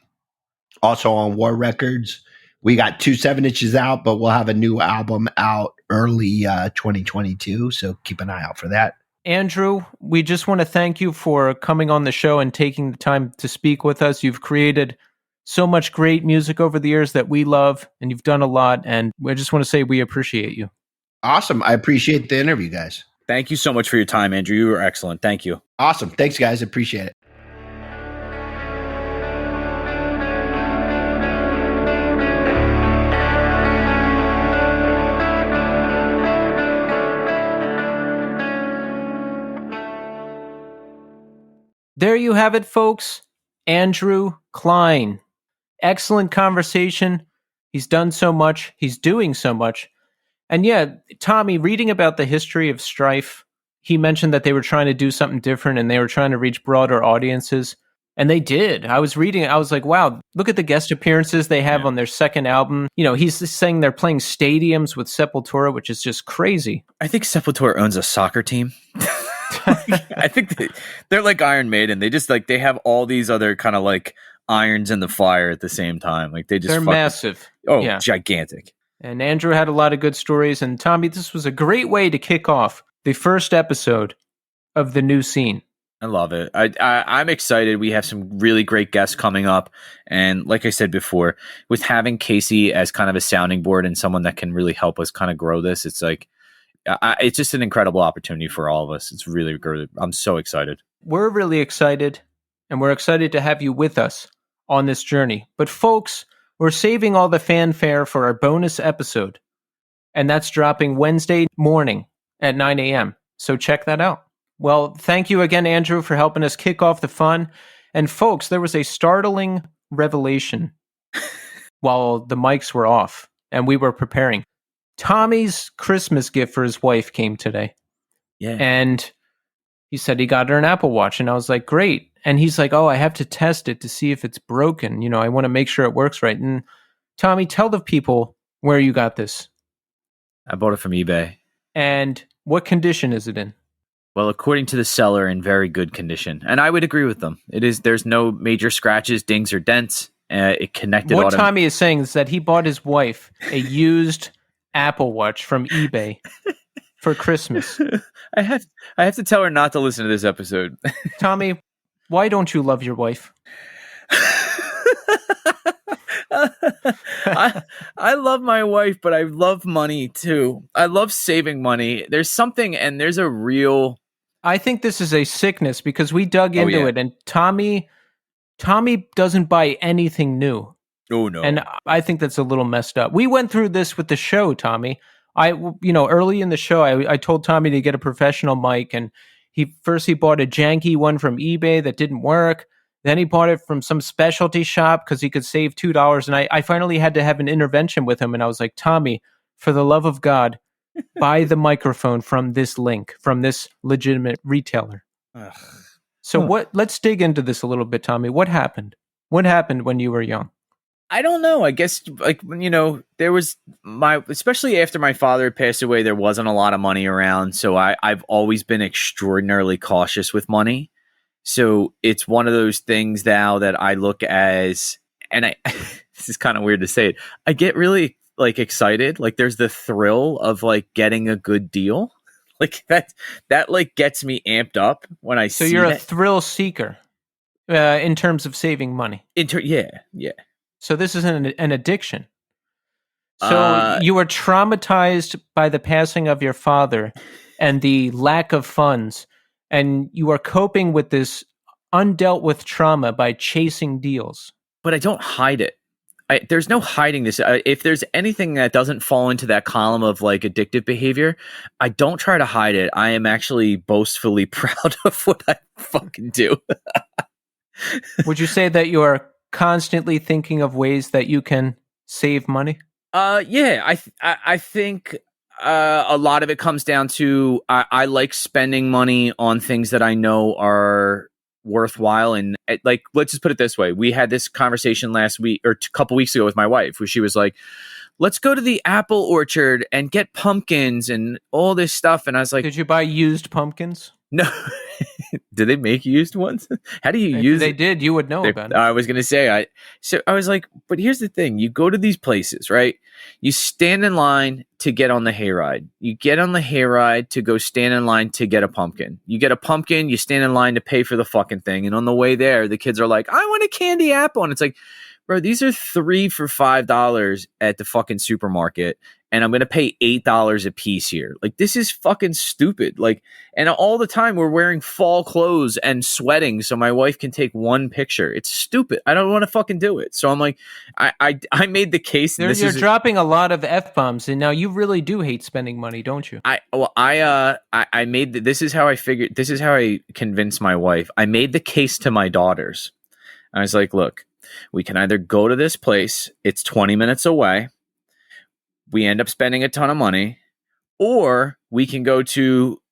Also on War Records. We got 2 7-inches out, but we'll have a new album out early 2022. So keep an eye out for that. Andrew, we just want to thank you for coming on the show and taking the time to speak with us. You've created so much great music over the years that we love, and you've done a lot. And we just want to say we appreciate you. Awesome. I appreciate the interview, guys. Thank you so much for your time, Andrew. You were excellent. Thank you. Awesome. Thanks, guys. Appreciate it. There you have it, folks. Andrew Kline. Excellent conversation. He's done so much. He's doing so much. And yeah, Tommy, reading about the history of Strife, he mentioned that they were trying to do something different and they were trying to reach broader audiences. And they did. I was reading it. I was like, wow, look at the guest appearances they have on their second album. You know, he's saying they're playing stadiums with Sepultura, which is just crazy. I think Sepultura owns a soccer team. I think they're like Iron Maiden. They just like, they have all these other kind of like irons in the fire at the same time. Like they're massive. Yeah. Gigantic. And Andrew had a lot of good stories. And Tommy, this was a great way to kick off the first episode of the new scene. I love it. I'm excited. We have some really great guests coming up. And like I said before, with having Casey as kind of a sounding board and someone that can really help us kind of grow this, it's like, it's just an incredible opportunity for all of us. It's really good. I'm so excited. We're really excited, and we're excited to have you with us on this journey. But folks, we're saving all the fanfare for our bonus episode, and that's dropping Wednesday morning at 9 a.m. So check that out. Well, thank you again, Andrew, for helping us kick off the fun. And folks, there was a startling revelation while the mics were off and we were preparing. Tommy's Christmas gift for his wife came today. Yeah. And he said he got her an Apple Watch. And I was like, great. And he's like, oh, I have to test it to see if it's broken. You know, I want to make sure it works right. And Tommy, tell the people where you got this. I bought it from eBay. And what condition is it in? Well, according to the seller, in very good condition. And I would agree with them. There's no major scratches, dings, or dents. It connected. What Tommy is saying is that he bought his wife a used Apple Watch from eBay for Christmas. I have to tell her not to listen to this episode. Tommy, why don't you love your wife? I love my wife, but I love money too. I love saving money. There's something, and there's a real... I think this is a sickness because we dug into it, and Tommy doesn't buy anything new. Oh no. And I think that's a little messed up. We went through this with the show, Tommy. Early in the show, I told Tommy to get a professional mic, and he bought a janky one from eBay that didn't work. Then he bought it from some specialty shop because he could save $2. And I finally had to have an intervention with him. And I was like, Tommy, for the love of God, buy the microphone from this link, from this legitimate retailer. Ugh. So let's dig into this a little bit, Tommy. What happened? What happened when you were young? I don't know. I guess, there was especially after my father had passed away, there wasn't a lot of money around. So I've always been extraordinarily cautious with money. So it's one of those things now that I look as, and this is kind of weird to say it, I get really excited. Like there's the thrill of getting a good deal. Like that gets me amped up when I see. So you're a thrill seeker in terms of saving money. Yeah. So this is an addiction. So you were traumatized by the passing of your father and the lack of funds, and you are coping with this undealt with trauma by chasing deals. But I don't hide it. There's no hiding this. If there's anything that doesn't fall into that column of addictive behavior, I don't try to hide it. I am actually boastfully proud of what I fucking do. Would you say that you are constantly thinking of ways that you can save money? Yeah, I think a lot of it comes down to I like spending money on things that I know are worthwhile. And let's just put it this way. We had this conversation last week or a couple weeks ago with my wife where she was like, let's go to the apple orchard and get pumpkins and all this stuff. And I was like, did you buy used pumpkins? No. Do they make used ones? How do you use it? They did. You would know about it. I was going to say, I was like, but here's the thing. You go to these places, right? You stand in line to get on the hayride. You get on the hayride to go stand in line to get a pumpkin. You get a pumpkin, you stand in line to pay for the fucking thing. And on the way there, the kids are like, I want a candy apple. And it's like, bro, these are 3 for $5 at the fucking supermarket. And I'm going to pay $8 a piece here. This is fucking stupid. And all the time we're wearing fall clothes and sweating so my wife can take one picture. It's stupid. I don't want to fucking do it. So I'm like, I made the case. You're dropping a lot of F-bombs, and now you really do hate spending money, don't you? I made this is how I convinced my wife. I made the case to my daughters. I was like, look, we can either go to this place. It's 20 minutes away. We end up spending a ton of money, or we can go to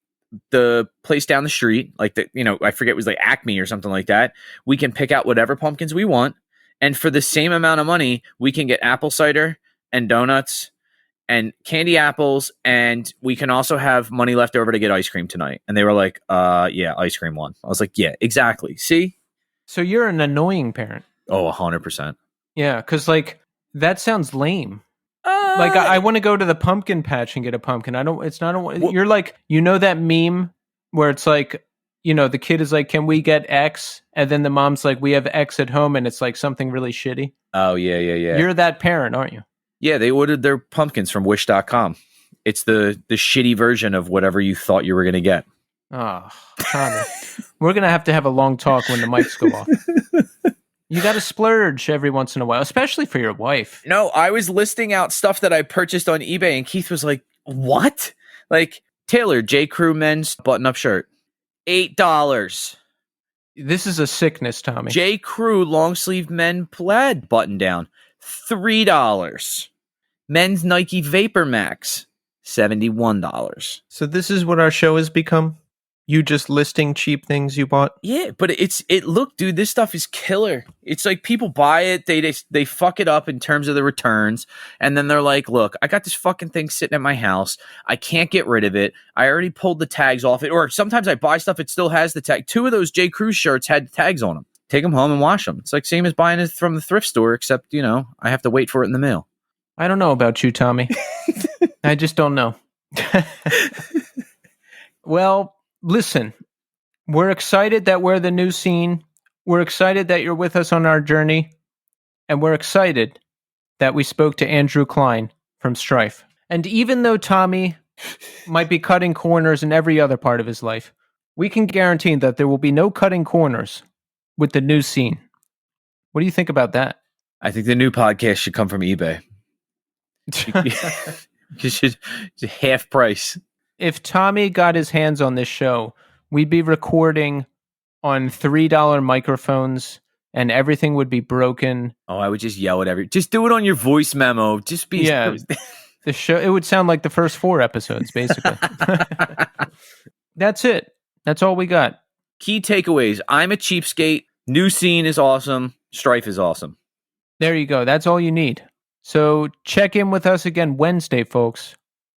the place down the street, like I forget, it was like Acme or something like that. We can pick out whatever pumpkins we want. And for the same amount of money, we can get apple cider and donuts and candy apples. And we can also have money left over to get ice cream tonight. And they were like, yeah, ice cream one. I was like, yeah, exactly. See? So you're an annoying parent. Oh, 100%. Yeah, because like that sounds lame. Like I want to go to the pumpkin patch and get a pumpkin. I don't. It's not. You're like, that meme where it's like, the kid is like, "Can we get X?" And then the mom's like, "We have X at home," and it's like something really shitty. Oh yeah. You're that parent, aren't you? Yeah, they ordered their pumpkins from Wish.com. It's the shitty version of whatever you thought you were going to get. Oh, Tommy, we're gonna have to have a long talk when the mics go off. You got to splurge every once in a while, especially for your wife. No, I was listing out stuff that I purchased on eBay, and Keith was like, what? Like, Taylor, J. Crew men's button-up shirt, $8. This is a sickness, Tommy. J. Crew long-sleeve men plaid button-down, $3. Men's Nike Vapor Max, $71. So this is what our show has become? You just listing cheap things you bought? Yeah, but look, dude, this stuff is killer. It's like people buy it, they fuck it up in terms of the returns, and then they're like, look, I got this fucking thing sitting at my house. I can't get rid of it. I already pulled the tags off it. Or sometimes I buy stuff, it still has the tag. 2 of those J. Crew shirts had the tags on them. Take them home and wash them. It's like same as buying it from the thrift store, except, I have to wait for it in the mail. I don't know about you, Tommy. I just don't know. Well, listen, we're excited that we're the new scene. We're excited that you're with us on our journey. And we're excited that we spoke to Andrew Kline from Strife. And even though Tommy might be cutting corners in every other part of his life, we can guarantee that there will be no cutting corners with the new scene. What do you think about that? I think the new podcast should come from eBay. It should half price. If Tommy got his hands on this show, we'd be recording on $3 microphones and everything would be broken. Oh, I would just yell at just do it on your voice memo. Just be. Yeah. The show, it would sound like the first 4 episodes, basically. That's it. That's all we got. Key takeaways. I'm a cheapskate. New scene is awesome. Strife is awesome. There you go. That's all you need. So check in with us again Wednesday, folks.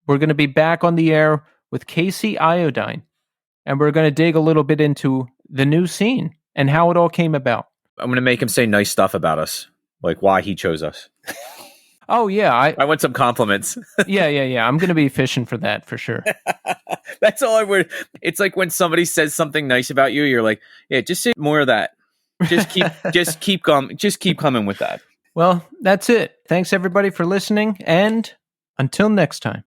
We're going to be back on the air with Casey Iodine, and we're going to dig a little bit into the new scene and how it all came about. I'm going to make him say nice stuff about us, like why he chose us. Oh, yeah. I want some compliments. Yeah. I'm going to be fishing for that for sure. That's all I would. It's like when somebody says something nice about you, you're like, yeah, just say more of that. Just keep coming with that. Well, that's it. Thanks everybody for listening, and until next time.